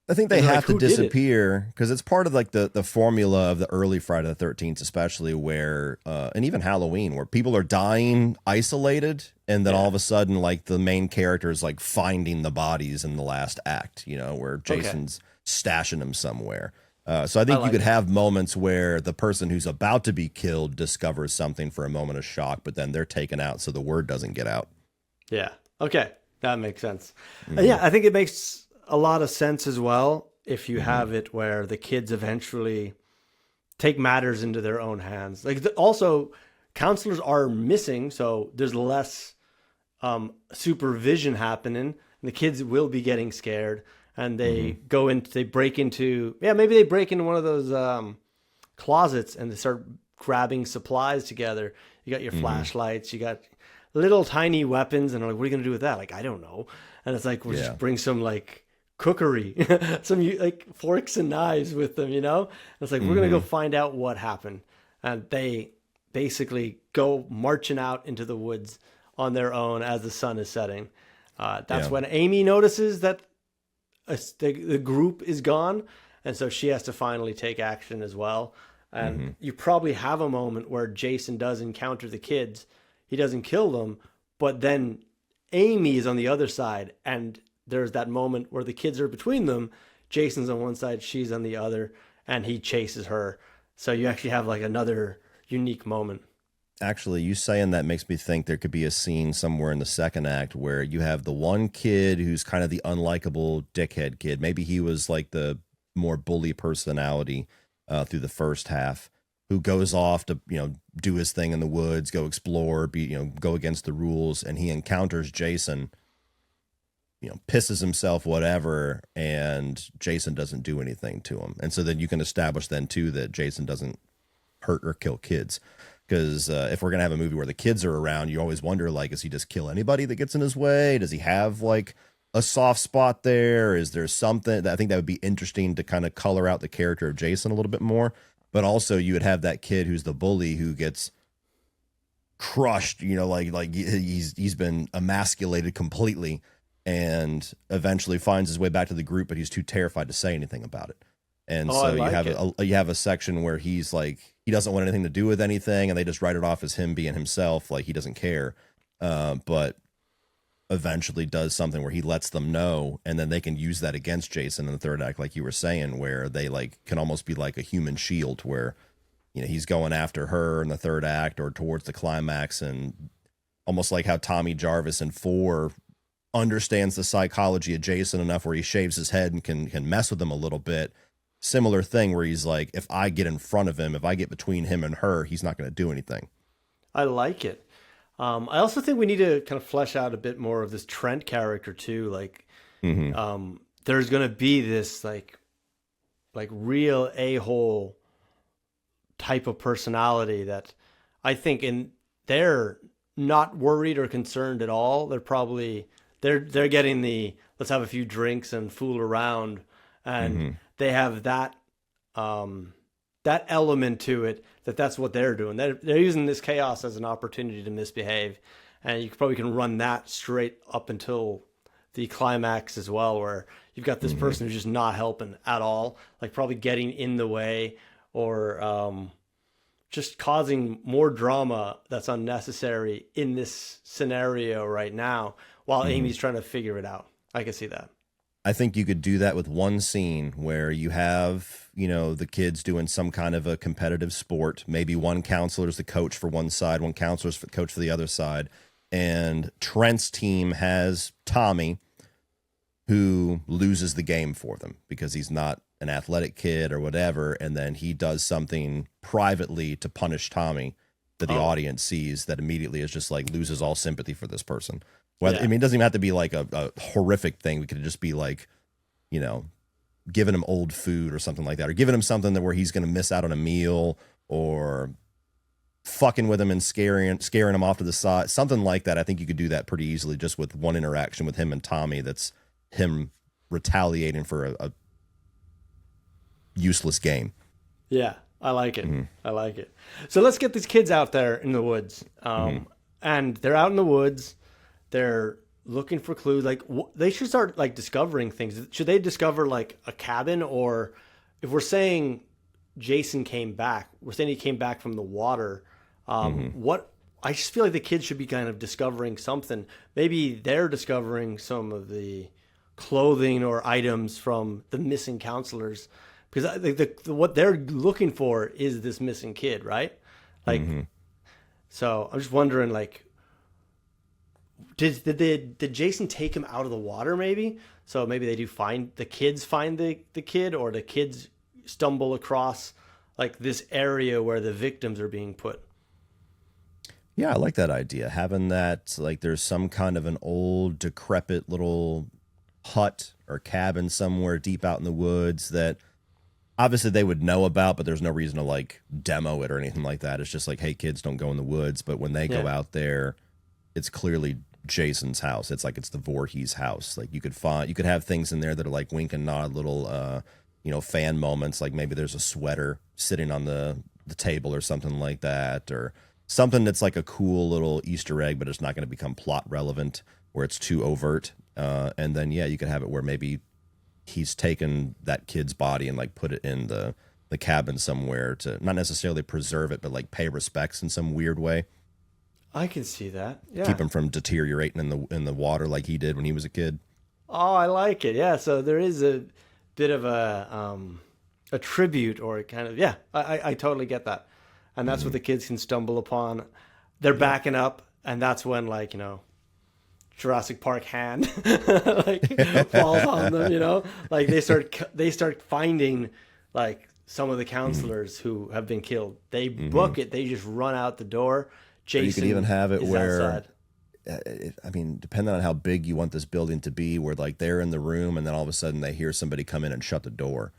I think they have to disappear because it's part of like the formula of the early Friday the 13th, especially where, and even Halloween, where people are dying isolated. And then all of a sudden, like the main character is like finding the bodies in the last act, where Jason's stashing them somewhere. So I think you could have moments where the person who's about to be killed discovers something for a moment of shock, but then they're taken out so the word doesn't get out. Yeah. Okay. That makes sense. Yeah, I think it makes a lot of sense as well if you have it where the kids eventually take matters into their own hands. Like also counselors are missing, so there's less supervision happening, and the kids will be getting scared, and they break into one of those closets, and they start grabbing supplies together. You got your flashlights, you got little tiny weapons, and I'm like, what are you gonna do with that? Like, I don't know. And it's like, we'll just bring some like cookery, some like forks and knives with them, you know? And it's like, we're gonna go find out what happened. And they basically go marching out into the woods on their own as the sun is setting. That's when Amy notices that the group is gone, and so she has to finally take action as well. And you probably have a moment where Jason does encounter the kids. He doesn't kill them, but then Amy is on the other side, and there's that moment where the kids are between them. Jason's on one side, she's on the other, and he chases her. So you actually have like another unique moment. Actually, you saying that makes me think there could be a scene somewhere in the second act where you have the one kid who's kind of the unlikable dickhead kid. Maybe he was like the more bully personality through the first half, who goes off to, do his thing in the woods, go explore, go against the rules, and he encounters Jason, pisses himself, whatever, and Jason doesn't do anything to him. And so then you can establish then too that Jason doesn't hurt or kill kids. Because if we're going to have a movie where the kids are around, you always wonder, like, does he just kill anybody that gets in his way? Does he have like a soft spot there? Is there something that I think that would be interesting to kind of color out the character of Jason a little bit more? But also you would have that kid who's the bully who gets crushed, like he's been emasculated completely, and eventually finds his way back to the group, but he's too terrified to say anything about it. And so you have a section where he's like, he doesn't want anything to do with anything, and they just write it off as him being himself, like he doesn't care. But eventually does something where he lets them know, and then they can use that against Jason in the third act, like you were saying, where they like can almost be like a human shield, where he's going after her in the third act or towards the climax, and almost like how Tommy Jarvis in 4 understands the psychology of Jason enough where he shaves his head and can mess with him a little bit. Similar thing where he's like, if I get in front of him, if I get between him and her, he's not going to do anything. I like it. I also think we need to kind of flesh out a bit more of this Trent character too. Like, there's going to be this like real a-hole type of personality that I think they're not worried or concerned at all. They're probably they're getting the let's have a few drinks and fool around, and they have that that element to it, that's what they're doing. They're using this chaos as an opportunity to misbehave, and you probably can run that straight up until the climax as well, where you've got this person who's just not helping at all, like probably getting in the way or just causing more drama that's unnecessary in this scenario right now, while Amy's trying to figure it out. I can see that. I think you could do that with one scene where you have, the kids doing some kind of a competitive sport. Maybe one counselor's the coach for one side, one counselor's the coach for the other side. And Trent's team has Tommy, who loses the game for them because he's not an athletic kid or whatever. And then he does something privately to punish Tommy that the audience sees that immediately is just like loses all sympathy for this person. Well, I mean, it doesn't even have to be like a horrific thing. We could just be like, giving him old food or something like that, or giving him something where he's going to miss out on a meal, or fucking with him and scaring him off to the side, something like that. I think you could do that pretty easily just with one interaction with him and Tommy. That's him retaliating for a useless game. Yeah, I like it. I like it. So let's get these kids out there in the woods. And they're out in the woods. They're looking for clues. Like they should start like discovering things. Should they discover like a cabin, or if we're saying Jason came back, we're saying he came back from the water. What I just feel like the kids should be kind of discovering something. Maybe they're discovering some of the clothing or items from the missing counselors, because I think what they're looking for is this missing kid, right? Like, so I'm just wondering, like, did Jason take him out of the water? Maybe so. Maybe they do find the kid, or the kids stumble across like this area where the victims are being put. Yeah, I like that idea. Having that, like, there's some kind of an old, decrepit little hut or cabin somewhere deep out in the woods that obviously they would know about, but there's no reason to like demo it or anything like that. It's just like, hey, kids, don't go in the woods. But when they go Yeah. out there, it's clearly Jason's house. It's like it's the Voorhees house. Like you could have things in there that are like wink and nod, little fan moments. Like maybe there's a sweater sitting on the table or something like that, or something that's like a cool little Easter egg, but it's not going to become plot relevant where it's too overt. And then yeah, you could have it where maybe he's taken that kid's body and like put it in the cabin somewhere to not necessarily preserve it, but like pay respects in some weird way. I can see that. Yeah. Keep him from deteriorating in the water like he did when he was a kid. Oh, I like it. Yeah. So there is a bit of a tribute or kind of, yeah, I totally get that. And that's what the kids can stumble upon. They're backing up, and that's when, like, Jurassic Park hand like falls on them, like they start finding like some of the counselors who have been killed. They book it. They just run out the door. Jason, you could even have it is where, outside. I mean, depending on how big you want this building to be, where like they're in the room and then all of a sudden they hear somebody come in and shut the door.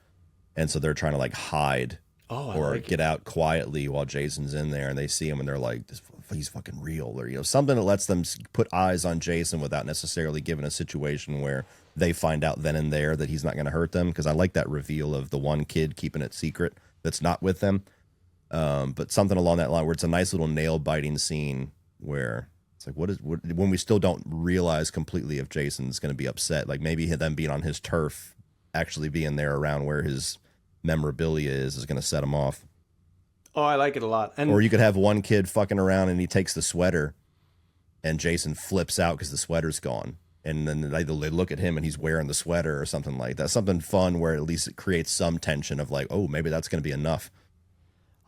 And so they're trying to like hide or like get out quietly while Jason's in there, and they see him and they're like, he's fucking real, or something that lets them put eyes on Jason without necessarily giving a situation where they find out then and there that he's not going to hurt them. Because I like that reveal of the one kid keeping it secret that's not with them. But something along that line where it's a nice little nail biting scene where it's like, when we still don't realize completely if Jason's going to be upset, like maybe them being on his turf, actually being there around where his memorabilia is going to set him off. Oh, I like it a lot. And or you could have one kid fucking around and he takes the sweater and Jason flips out because the sweater's gone. And then they look at him and he's wearing the sweater or something like that. Something fun where at least it creates some tension of like, oh, maybe that's going to be enough.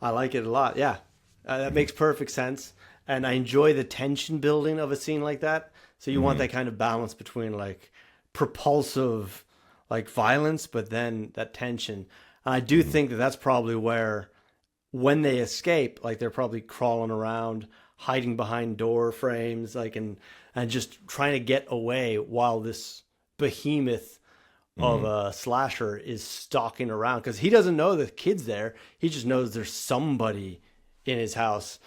I like it a lot. Yeah, that makes perfect sense. And I enjoy the tension building of a scene like that. So you want that kind of balance between like propulsive, like violence, but then that tension. And I do think that that's probably where, when they escape, like they're probably crawling around, hiding behind door frames, like and just trying to get away while this behemoth of a slasher is stalking around, because he doesn't know the kid's there. He just knows there's somebody in his house.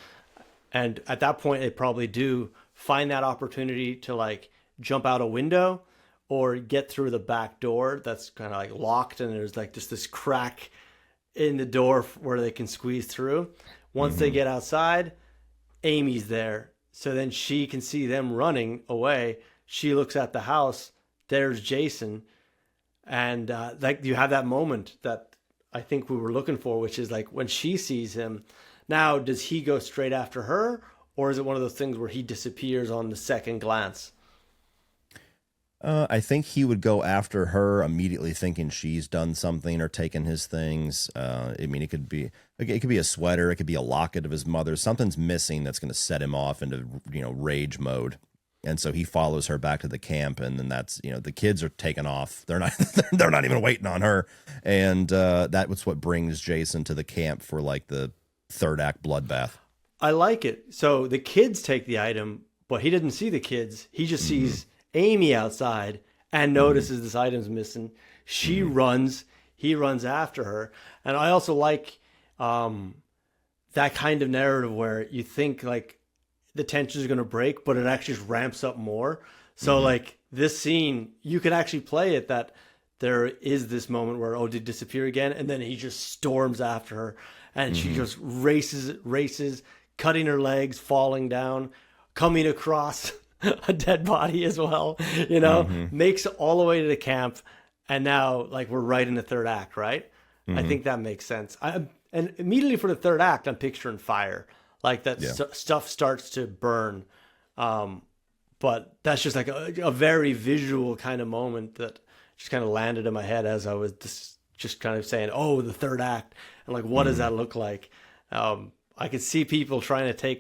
And at that point, they probably do find that opportunity to like jump out a window or get through the back door that's kind of like locked, and there's like just this crack in the door where they can squeeze through. Once they get outside, Amy's there. So then she can see them running away. She looks at the house. There's Jason. And like you have that moment that I think we were looking for, which is like when she sees him. Now, does he go straight after her, or is it one of those things where he disappears on the second glance? I think he would go after her immediately, thinking she's done something or taken his things. I mean, it could be a sweater, it could be a locket of his mother's. Something's missing that's going to set him off into rage mode, and so he follows her back to the camp. And then that's the kids are taken off. They're not they're not even waiting on her, and that was what brings Jason to the camp for like the third act bloodbath. I like it. So the kids take the item, but he didn't see the kids. He just sees Amy outside and notices this item's missing. She runs. He runs after her. And I also like that kind of narrative where you think like the tension is going to break, but it actually just ramps up more. So like this scene, you could actually play it that there is this moment where, oh, did he disappear again? And then he just storms after her. And she just races, cutting her legs, falling down, coming across a dead body as well, makes it all the way to the camp. And now, like, we're right in the third act, right? I think that makes sense. And immediately for the third act, I'm picturing fire. Like, that stuff starts to burn. But that's just like a very visual kind of moment that just kind of landed in my head as I was just kind of saying, oh, the third act. And like, what does that look like? I could see people trying to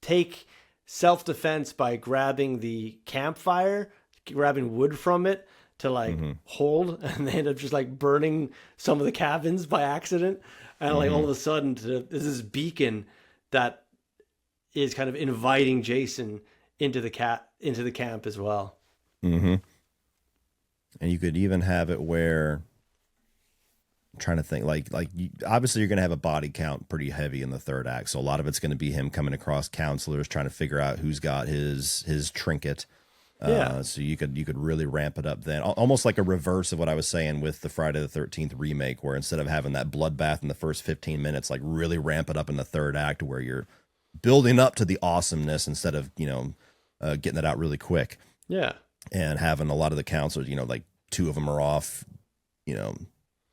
take self-defense by grabbing the campfire, grabbing wood from it to like hold, and they end up just like burning some of the cabins by accident. And like all of a sudden, there's this beacon that is kind of inviting Jason into the camp as well. Mm-hmm. And you could even have it where, I'm trying to think, obviously you're going to have a body count pretty heavy in the third act. So a lot of it's going to be him coming across counselors, trying to figure out who's got his trinket. So you could really ramp it up then, almost like a reverse of what I was saying with the Friday the 13th remake, where instead of having that bloodbath in the first 15 minutes, like really ramp it up in the third act where you're building up to the awesomeness instead of, getting it out really quick. Yeah. And having a lot of the counselors, like two of them are off,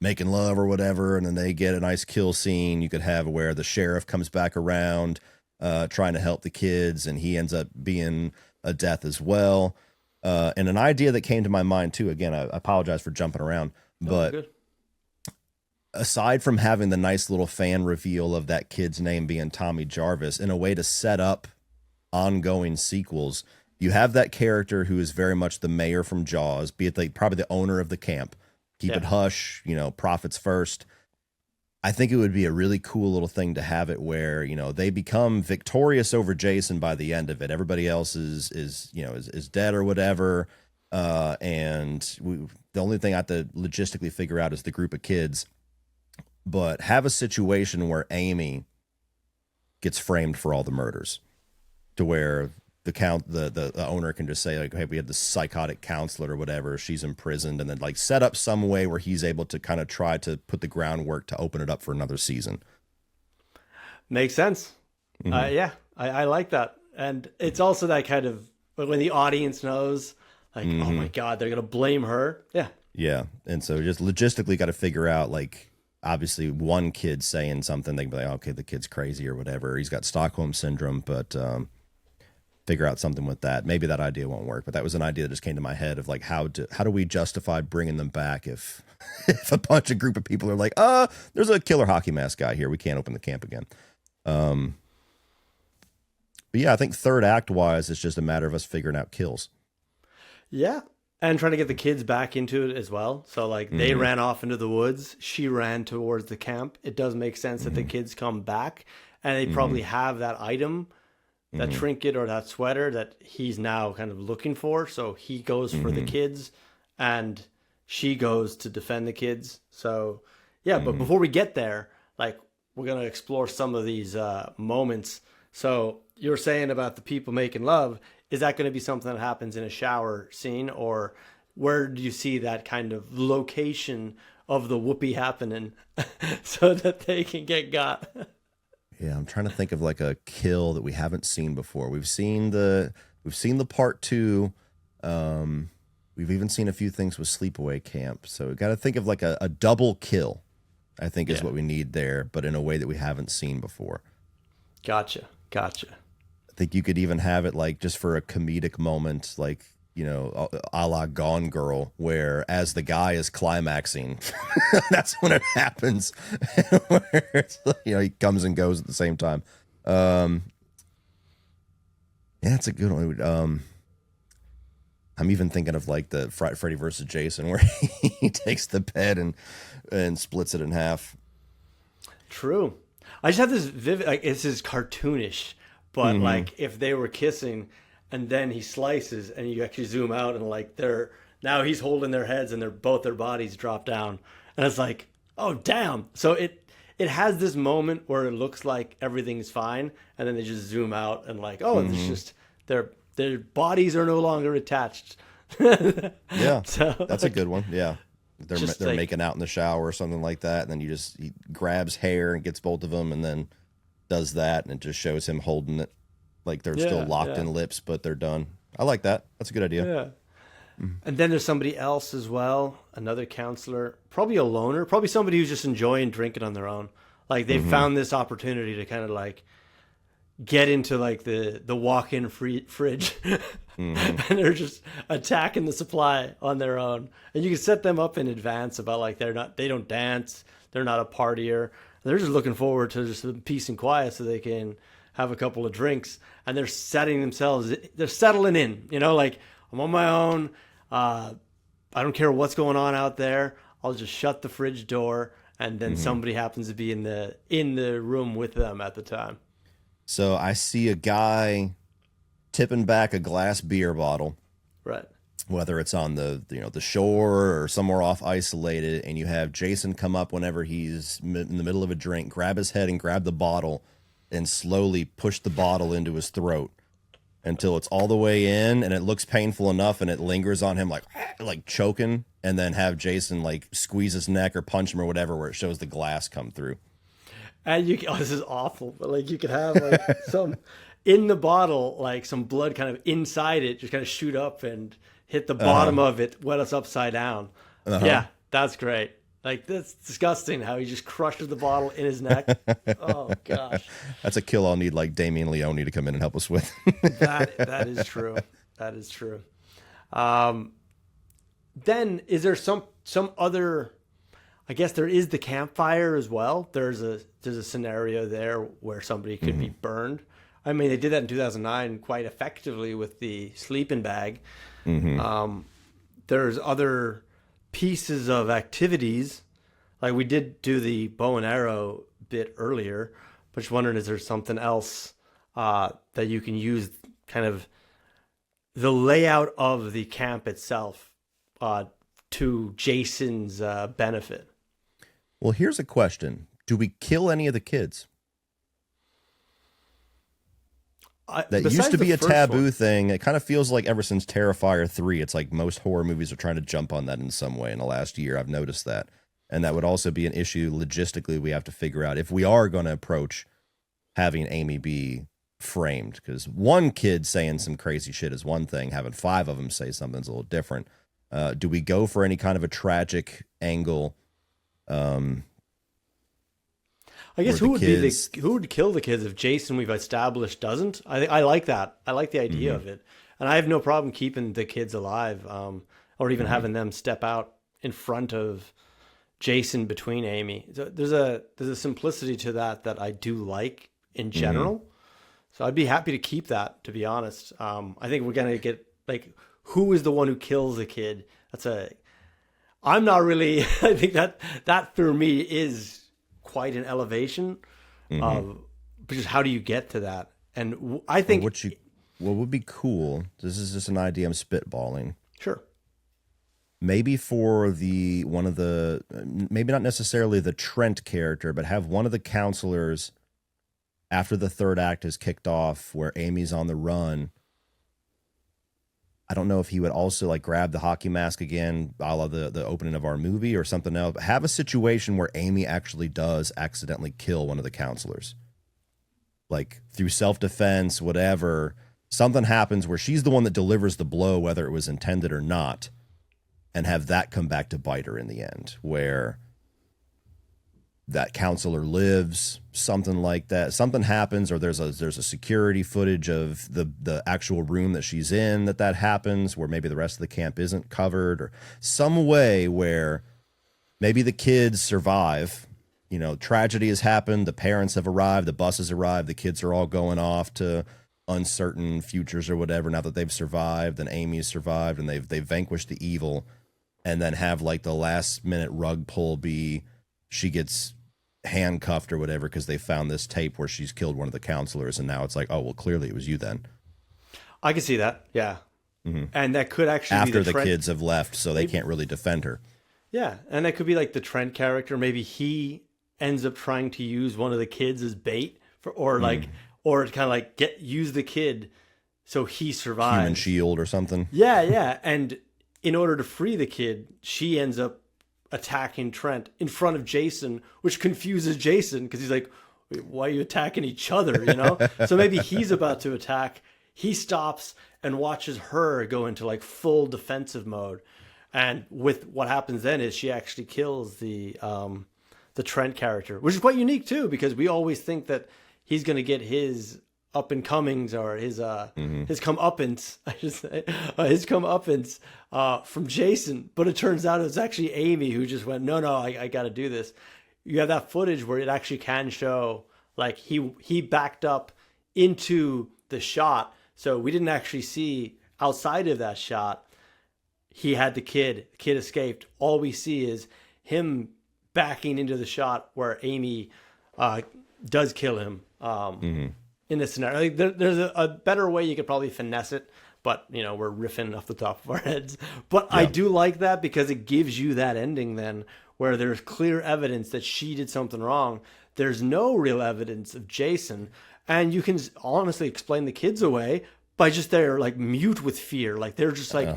making love or whatever, and then they get a nice kill scene. You could have where the sheriff comes back around trying to help the kids, and he ends up being a death as well. And an idea that came to my mind too, again, I apologize for jumping around, but aside from having the nice little fan reveal of that kid's name being Tommy Jarvis, in a way to set up ongoing sequels, you have that character who is very much the mayor from Jaws, be it probably the owner of the camp. Keep it hush, profits first. I think it would be a really cool little thing to have it where, they become victorious over Jason by the end of it. Everybody else is dead or whatever. The only thing I have to logistically figure out is the group of kids. But have a situation where Amy gets framed for all the murders, to where the owner can just say, like, hey, we had this psychotic counselor or whatever, she's imprisoned, and then like set up some way where he's able to kind of try to put the groundwork to open it up for another season. Makes sense. Mm-hmm. I like that. And it's also that kind of, when the audience knows, like, oh my God, they're going to blame her. Yeah. Yeah. And so just logistically got to figure out, like, obviously one kid saying something, they can be like, okay, the kid's crazy or whatever. He's got Stockholm syndrome, but figure out something with that. Maybe that idea won't work, but that was an idea that just came to my head of like, how do we justify bringing them back if a group of people are like, there's a killer hockey mask guy here, we can't open the camp again. But yeah, I think third act wise, it's just a matter of us figuring out kills. Yeah. And trying to get the kids back into it as well. So like they ran off into the woods, she ran towards the camp. It does make sense that the kids come back, and they probably have that item, that trinket or that sweater that he's now kind of looking for. So he goes for the kids and she goes to defend the kids. So yeah, but before we get there, like, we're going to explore some of these moments. So you're saying about the people making love, is that going to be something that happens in a shower scene, or where do you see that kind of location of the whoopee happening so that they can get got? Yeah, I'm trying to think of like a kill that we haven't seen before. We've seen the part 2. We've even seen a few things with Sleepaway Camp. So we got to think of like a double kill, I think, is what we need there, but in a way that we haven't seen before. Gotcha. I think you could even have it like just for a comedic moment, like, a la Gone Girl, where as the guy is climaxing, that's when it happens. Where it's, he comes and goes at the same time. Yeah, it's a good one. I'm even thinking of like the Freddy versus Jason, where he takes the bed and splits it in half. True. I just have this vivid, like, this is cartoonish, but like if they were kissing and then he slices and you actually zoom out and like now he's holding their heads and both their bodies drop down, and it's like, oh damn. So it has this moment where it looks like everything's fine, and then they just zoom out and like, oh, it's just their bodies are no longer attached. Yeah, so, that's a good one. Yeah. They're like, making out in the shower or something like that, and then he grabs hair and gets both of them, and then does that, and it just shows him holding it like they're still locked in lips, but they're done. I like that. That's a good idea. Yeah. And then there's somebody else as well, another counselor, probably a loner, probably somebody who's just enjoying drinking on their own. Like they found this opportunity to kind of like get into like the walk-in fridge and they're just attacking the supply on their own. And you can set them up in advance about like they don't dance, they're not a partier. They're just looking forward to just some peace and quiet so they can have a couple of drinks, and they're settling in, like, I'm on my own. I don't care what's going on out there. I'll just shut the fridge door, and then somebody happens to be in the room with them at the time. So I see a guy tipping back a glass beer bottle, Right. whether it's on the shore or somewhere off isolated, and you have Jason come up whenever he's in the middle of a drink, grab his head and grab the bottle and slowly push the bottle into his throat until it's all the way in and it looks painful enough and it lingers on him like choking, and then have Jason like squeeze his neck or punch him or whatever where it shows the glass come through. And this is awful, but like you could have like some in the bottle, like some blood kind of inside it, just kind of shoot up and hit the bottom of it when it's upside down. Yeah, that's great. Like, that's disgusting how he just crushes the bottle in his neck. Oh gosh, That's a kill I'll need like Damien Leone to come in and help us with. that is true. That is true. Then is there some other? I guess there is the campfire as well. There's a scenario there where somebody could be burned. I mean, they did that in 2009 quite effectively with the sleeping bag. There's other pieces of activities, like we did do the bow and arrow bit earlier, but just wondering, is there something else that you can use, kind of the layout of the camp itself to Jason's benefit? Well, here's a question. Do we kill any of the kids? That used to be a taboo thing. It kind of feels like ever since Terrifier 3, it's like most horror movies are trying to jump on that in some way in the last year. I've noticed that. And that would also be an issue logistically we have to figure out if we are going to approach having Amy be framed. Because one kid saying some crazy shit is one thing. Having 5 of them say something's a little different. Do we go for any kind of a tragic angle? I guess who would kill the kids if Jason, we've established, doesn't? I like that. I like the idea of it, and I have no problem keeping the kids alive, or even having them step out in front of Jason between Amy. So there's a simplicity to that I do like in general. So I'd be happy to keep that, to be honest. I think we're gonna get like, who is the one who kills the kid? I'm not really. I think that for me is quite an elevation of just how do you get to that. And I think what would be cool, this is just an idea I'm spitballing, sure, maybe for maybe not necessarily the Trent character, but have one of the counselors after the third act is kicked off where Amy's on the run. I don't know if he would also like grab the hockey mask again, a la the opening of our movie or something else. Have a situation where Amy actually does accidentally kill one of the counselors. Like through self-defense, whatever. Something happens where she's the one that delivers the blow, whether it was intended or not, and have that come back to bite her in the end, where that counselor lives, something like that. Something happens, or there's a security footage of the actual room that she's in that happens, where maybe the rest of the camp isn't covered, or some way where maybe the kids survive. You know, tragedy has happened, the parents have arrived, the bus has arrived, the kids are all going off to uncertain futures or whatever now that they've survived, and Amy's survived, and they've vanquished the evil, and then have like the last minute rug pull be she gets handcuffed or whatever because they found this tape where she's killed one of the counselors, and now it's like, oh well, clearly it was you then. I can see that, yeah. And that could actually after be the kids have left, so they can't really defend her. Yeah, and that could be like the Trent character. Maybe he ends up trying to use one of the kids as bait or kind of like use the kid so he survives. Human shield or something. Yeah, and in order to free the kid, she ends up attacking Trent in front of Jason, which confuses Jason because he's like, wait, why are you attacking each other, you know? So maybe he's about to attack, he stops and watches her go into like full defensive mode, and with what happens then is she actually kills the Trent character, which is quite unique too, because we always think that he's going to get his up and comings or his comeuppance, I should say, his comeuppance from Jason, but it turns out it was actually Amy who just went, no, I got to do this. You have that footage where it actually can show like he backed up into the shot, so we didn't actually see outside of that shot. He had the kid escaped. All we see is him backing into the shot where Amy does kill him. in this scenario. Like, there's a better way you could probably finesse it, but we're riffing off the top of our heads. But I do like that because it gives you that ending then where there's clear evidence that she did something wrong. There's no real evidence of Jason, and you can honestly explain the kids away by just they're like mute with fear. Like they're just like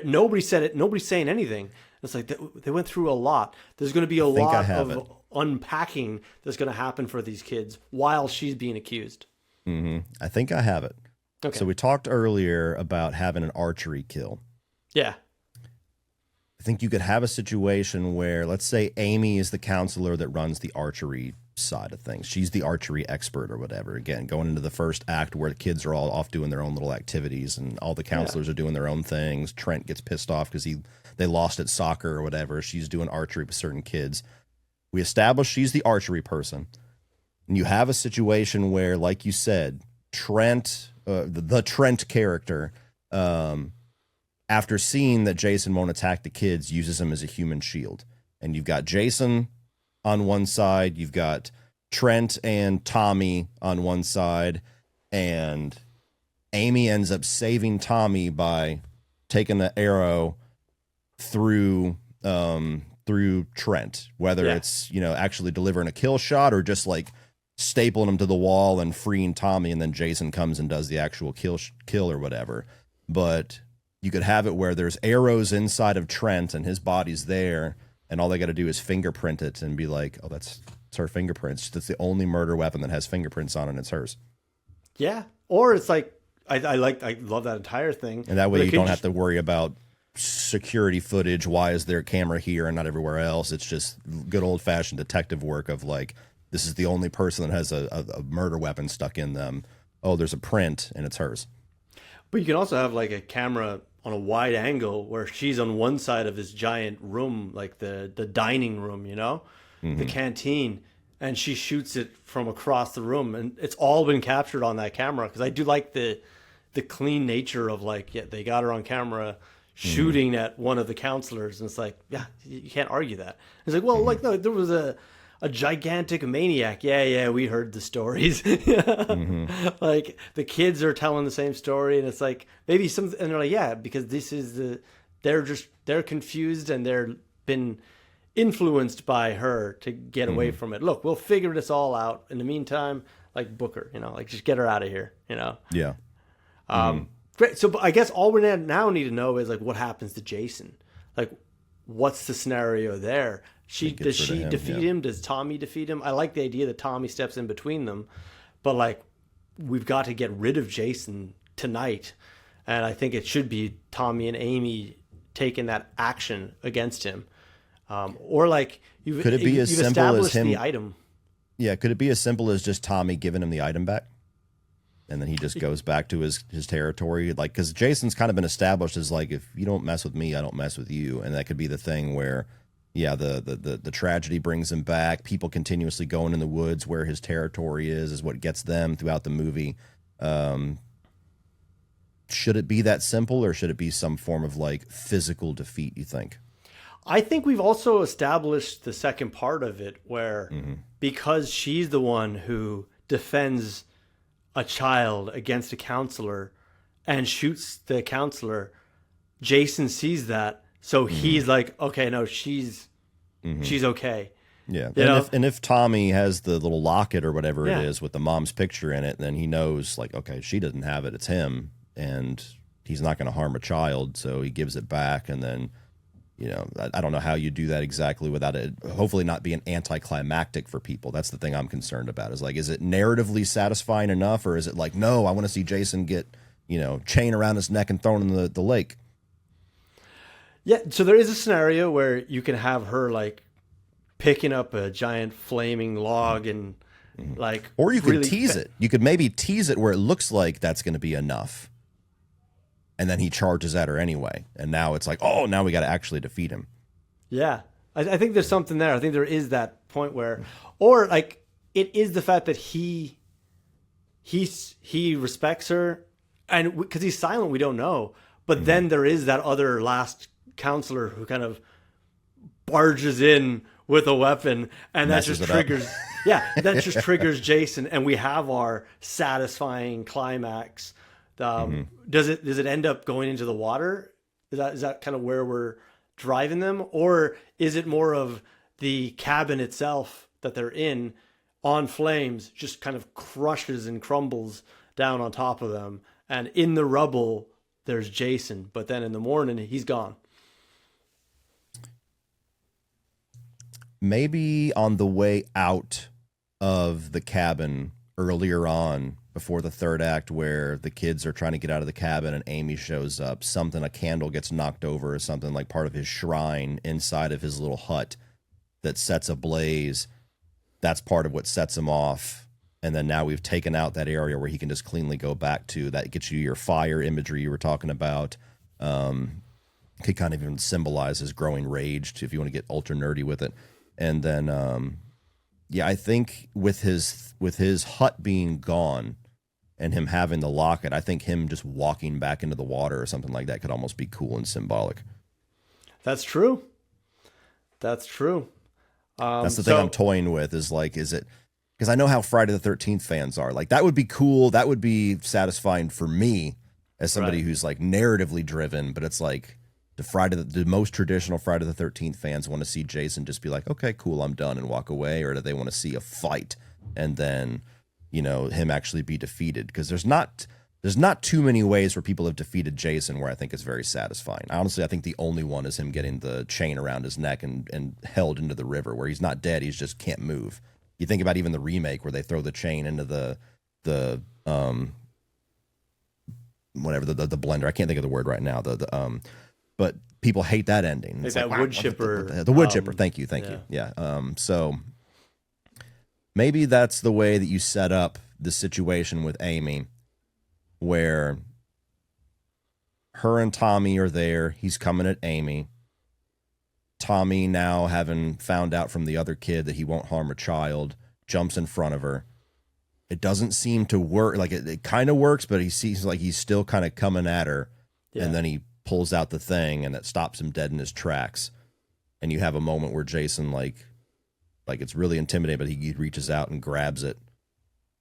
nobody said it. Nobody's saying anything. It's like they went through a lot. There's going to be a lot of unpacking that's going to happen for these kids while she's being accused. I think I have it. Okay. So we talked earlier about having an archery kill. Yeah. I think you could have a situation where, let's say Amy is the counselor that runs the archery side of things. She's the archery expert or whatever. Again, going into the first act where the kids are all off doing their own little activities and all the counselors are doing their own things. Trent gets pissed off because they lost at soccer or whatever. She's doing archery with certain kids. We establish she's the archery person. And you have a situation where, like you said, Trent, the Trent character, after seeing that Jason won't attack the kids, uses him as a human shield. And you've got Jason on one side, you've got Trent and Tommy on one side, and Amy ends up saving Tommy by taking the arrow through Trent, whether it's actually delivering a kill shot or just like stapling him to the wall and freeing Tommy, and then Jason comes and does the actual kill or whatever. But you could have it where there's arrows inside of Trent and his body's there, and all they got to do is fingerprint it and be like, oh, that's her fingerprints. That's the only murder weapon that has fingerprints on it, and it's hers. Yeah. Or it's like, I love that entire thing. And that way you don't have to worry about security footage. Why is there a camera here and not everywhere else? It's just good old fashioned detective work of like, this is the only person that has a murder weapon stuck in them. Oh, there's a print and it's hers. But you can also have like a camera on a wide angle where she's on one side of this giant room, like the dining room, the canteen, and she shoots it from across the room, and it's all been captured on that camera. Because I do like the clean nature of like, they got her on camera shooting at one of the counselors, and it's like, you can't argue that. It's like, well, like no, there was a gigantic maniac. Yeah, we heard the stories. Like the kids are telling the same story, and it's like maybe and they're like, because this is they're confused and they're been influenced by her to get away from it. Look, we'll figure this all out. In the meantime, like book her, like just get her out of here, Yeah. Great. So I guess all we now need to know is like what happens to Jason. Like, what's the scenario there? Does she defeat him? Does Tommy defeat him? I like the idea that Tommy steps in between them, but like we've got to get rid of Jason tonight, and I think it should be Tommy and Amy taking that action against him, or like could it be as simple as him? The item. Yeah, could it be as simple as just Tommy giving him the item back? And then he just goes back to his territory. Like, because Jason's kind of been established as like, if you don't mess with me, I don't mess with you. And that could be the thing where, the tragedy brings him back. People continuously going in the woods where his territory is what gets them throughout the movie. Should it be that simple, or should it be some form of like physical defeat, you think? I think we've also established the second part of it where because she's the one who defends a child against a counselor and shoots the counselor, Jason sees that, so he's like, okay, no, she's okay. Yeah, and if Tommy has the little locket or whatever it is with the mom's picture in it, then he knows like, okay, she doesn't have it, it's him, and he's not going to harm a child, so he gives it back. And then I don't know how you do that exactly without it hopefully not being anticlimactic for people. That's the thing I'm concerned about, is like, is it narratively satisfying enough, or is it like, no, I want to see Jason get, chain around his neck and thrown in the lake? Yeah, so there is a scenario where you can have her like picking up a giant flaming log and like, or you could tease it. You could maybe tease it where it looks like that's going to be enough. And then he charges at her anyway. And now it's like, oh, now we got to actually defeat him. Yeah. I think there's something there. I think there is that point where, or like, it is the fact that he respects her, and because he's silent, we don't know. But then there is that other last counselor who kind of barges in with a weapon, and that Messes just it up. triggers. Yeah, that just triggers Jason, and we have our satisfying climax. Does it end up going into the water? Is that kind of where we're driving them, or is it more of the cabin itself that they're in on flames just kind of crushes and crumbles down on top of them, and in the rubble there's Jason, but then in the morning he's gone? Maybe on the way out of the cabin earlier on, before the third act, where the kids are trying to get out of the cabin and Amy shows up, a candle gets knocked over or something, like part of his shrine inside of his little hut that sets ablaze. That's part of what sets him off. And then now we've taken out that area where he can just cleanly go back to. That gets you your fire imagery you were talking about. Could kind of even symbolize his growing rage, if you want to get ultra nerdy with it. And then, I think with his hut being gone and him having the locket, I think him just walking back into the water or something like that could almost be cool and symbolic. That's true. That's true. That's the thing I'm toying with is it, because I know how Friday the 13th fans are. Like, that would be cool. That would be satisfying for me as somebody who's like narratively driven, but it's like the most traditional Friday the 13th fans want to see Jason just be like, okay, cool, I'm done, and walk away, or do they want to see a fight and then, him actually be defeated? Because there's not too many ways where people have defeated Jason where I think it's very satisfying. Honestly, I think the only one is him getting the chain around his neck and held into the river, where he's not dead, he's just can't move. You think about even the remake where they throw the chain into the blender. I can't think of the word right now. But people hate that ending. Like it's that wood chipper. The wood chipper. Thank you. Yeah. So maybe that's the way that you set up the situation with Amy, where her and Tommy are there. He's coming at Amy. Tommy, now having found out from the other kid that he won't harm a child, jumps in front of her. It doesn't seem to work. Like, it kind of works, but he seems like he's still kind of coming at her. Yeah. And then he pulls out the thing and it stops him dead in his tracks. And you have a moment where Jason, like it's really intimidating, but he reaches out and grabs it.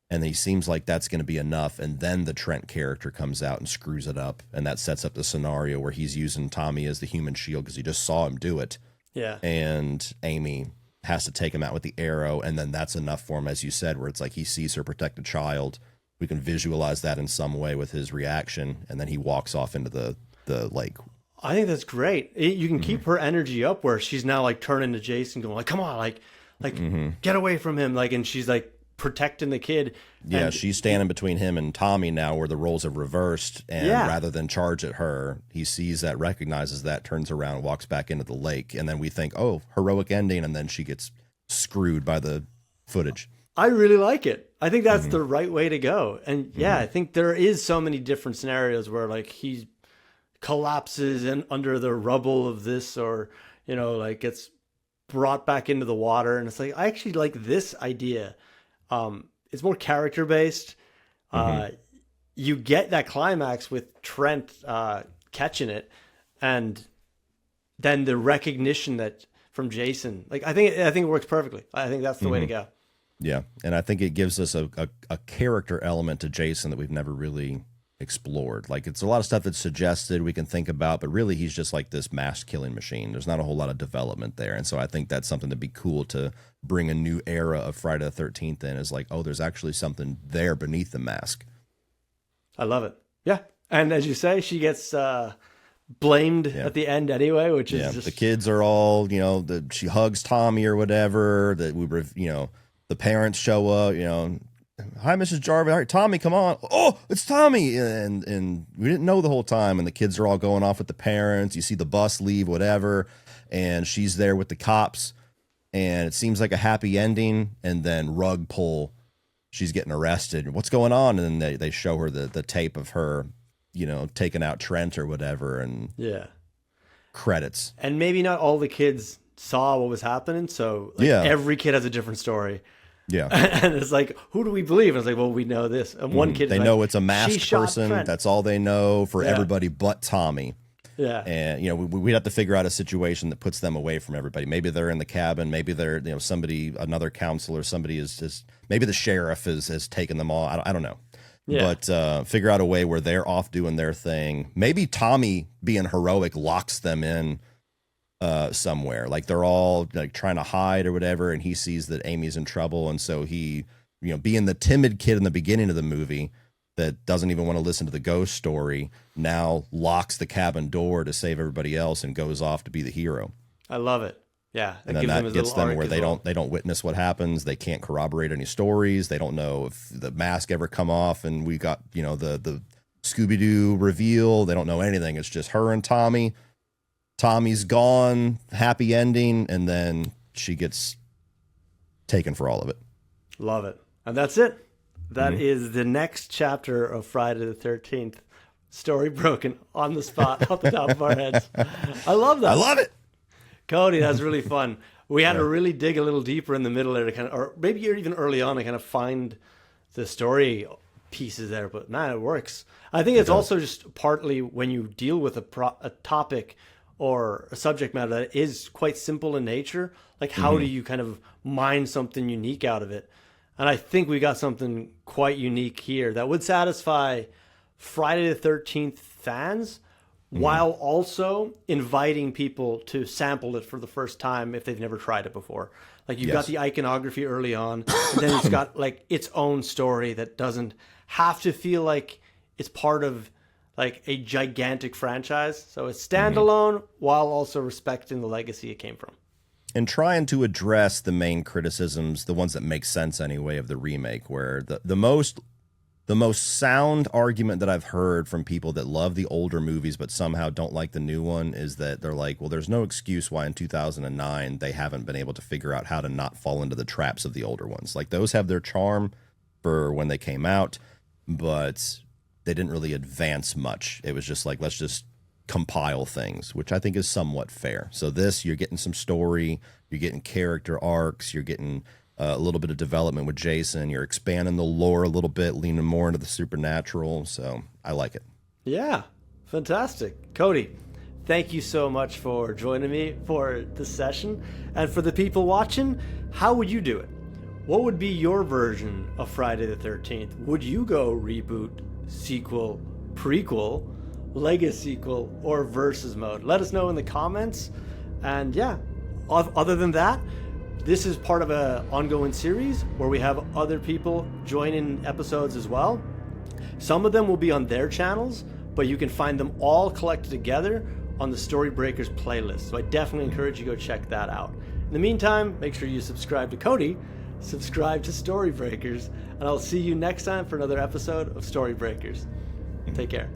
And he seems like that's going to be enough. And then the Trent character comes out and screws it up. And that sets up the scenario where he's using Tommy as the human shield because he just saw him do it. Yeah. And Amy has to take him out with the arrow. And then that's enough for him, as you said, where it's like he sees her protect a child. We can visualize that in some way with his reaction. And then he walks off into the lake. I think that's great. You can keep her energy up where she's now like turning to Jason going like, come on, like get away from him. Like, and she's like protecting the kid. Yeah, she's standing between him and Tommy now, where the roles have reversed. And rather than charge at her, he sees that, recognizes that, turns around, walks back into the lake. And then we think, oh, heroic ending. And then she gets screwed by the footage. I really like it. I think that's the right way to go. And I think there is so many different scenarios where like he collapses under the rubble of this, or, like gets brought back into the water. And it's like, I actually like this idea. It's more character based. You get that climax with Trent catching it, and then the recognition that from Jason. Like, I think it works perfectly. I think that's the way to go. Yeah, and I think it gives us a character element to Jason that we've never really explored. Like, it's a lot of stuff that's suggested we can think about, but really he's just like this mass killing machine. There's not a whole lot of development there. And so I think that's something that'd be cool to bring a new era of Friday the 13th in, is like, oh, there's actually something there beneath the mask. I love it. Yeah. And as you say, she gets blamed at the end anyway, which is just... The kids are all, she hugs Tommy or whatever, that the parents show up, hi, Mrs. Jarvis. All right, Tommy, come on. Oh, it's Tommy. And we didn't know the whole time. And the kids are all going off with the parents. You see the bus leave, whatever. And she's there with the cops. And it seems like a happy ending. And then rug pull. She's getting arrested. What's going on? And then they show her the tape of her, taking out Trent or whatever. And credits. And maybe not all the kids saw what was happening. So every kid has a different story. Yeah. And it's like, who do we believe? And it's like, well, we know this. And one kid, they know it's a masked person. Trent. That's all they know for everybody but Tommy. Yeah. And, you know, we'd have to figure out a situation that puts them away from everybody. Maybe they're in the cabin. Maybe they're, you know, somebody, another counselor, somebody is maybe the sheriff has taken them all. I don't know. Yeah. But figure out a way where they're off doing their thing. Maybe Tommy, being heroic, locks them in somewhere. Like they're all like trying to hide or whatever, and he sees that Amy's in trouble, and so he, you know, being the timid kid in the beginning of the movie that doesn't even want to listen to the ghost story, now locks the cabin door to save everybody else and goes off to be the hero. I love it. Yeah, And then that gets them where they don't witness what happens. They can't corroborate any stories. They don't know if the mask ever come off, and we got, you know, the Scooby-Doo reveal. They don't know anything. It's just her and Tommy. Tommy's gone, happy ending, and then she gets taken for all of it. Love it. And that's it. That is the next chapter of Friday the 13th. Story broken on the spot, off the top of our heads. I love that. I love it. Cody, that was really fun. We had to really dig a little deeper in the middle there to kind of, or maybe even early on to kind of find the story pieces there. But man, it works. I think it's also just partly when you deal with a topic or a subject matter that is quite simple in nature, like how do you kind of mine something unique out of it? And I think we got something quite unique here that would satisfy Friday the 13th fans, while also inviting people to sample it for the first time if they've never tried it before. Like you've got the iconography early on, and then it's got like its own story that doesn't have to feel like it's part of like a gigantic franchise. So it's standalone while also respecting the legacy it came from. And trying to address the main criticisms, the ones that make sense anyway, of the remake, where the most sound argument that I've heard from people that love the older movies but somehow don't like the new one is that they're like, well, there's no excuse why in 2009 they haven't been able to figure out how to not fall into the traps of the older ones. Like those have their charm for when they came out, but they didn't really advance much. It was just like, let's just compile things, which I think is somewhat fair. So this, you're getting some story, you're getting character arcs, you're getting a little bit of development with Jason, you're expanding the lore a little bit, leaning more into the supernatural. So I like it. Yeah, fantastic. Cody, thank you so much for joining me for this session. And for the people watching, how would you do it? What would be your version of Friday the 13th? Would you go reboot, sequel, prequel, legacy sequel, or versus mode? Let us know in the comments. And yeah, other than that, this is part of an ongoing series where we have other people join in episodes as well. Some of them will be on their channels, but you can find them all collected together on the Storybreakers playlist. So I definitely encourage you to go check that out. In the meantime, make sure you subscribe to Cody, subscribe to Storybreakers, and I'll see you next time for another episode of Storybreakers. Take care.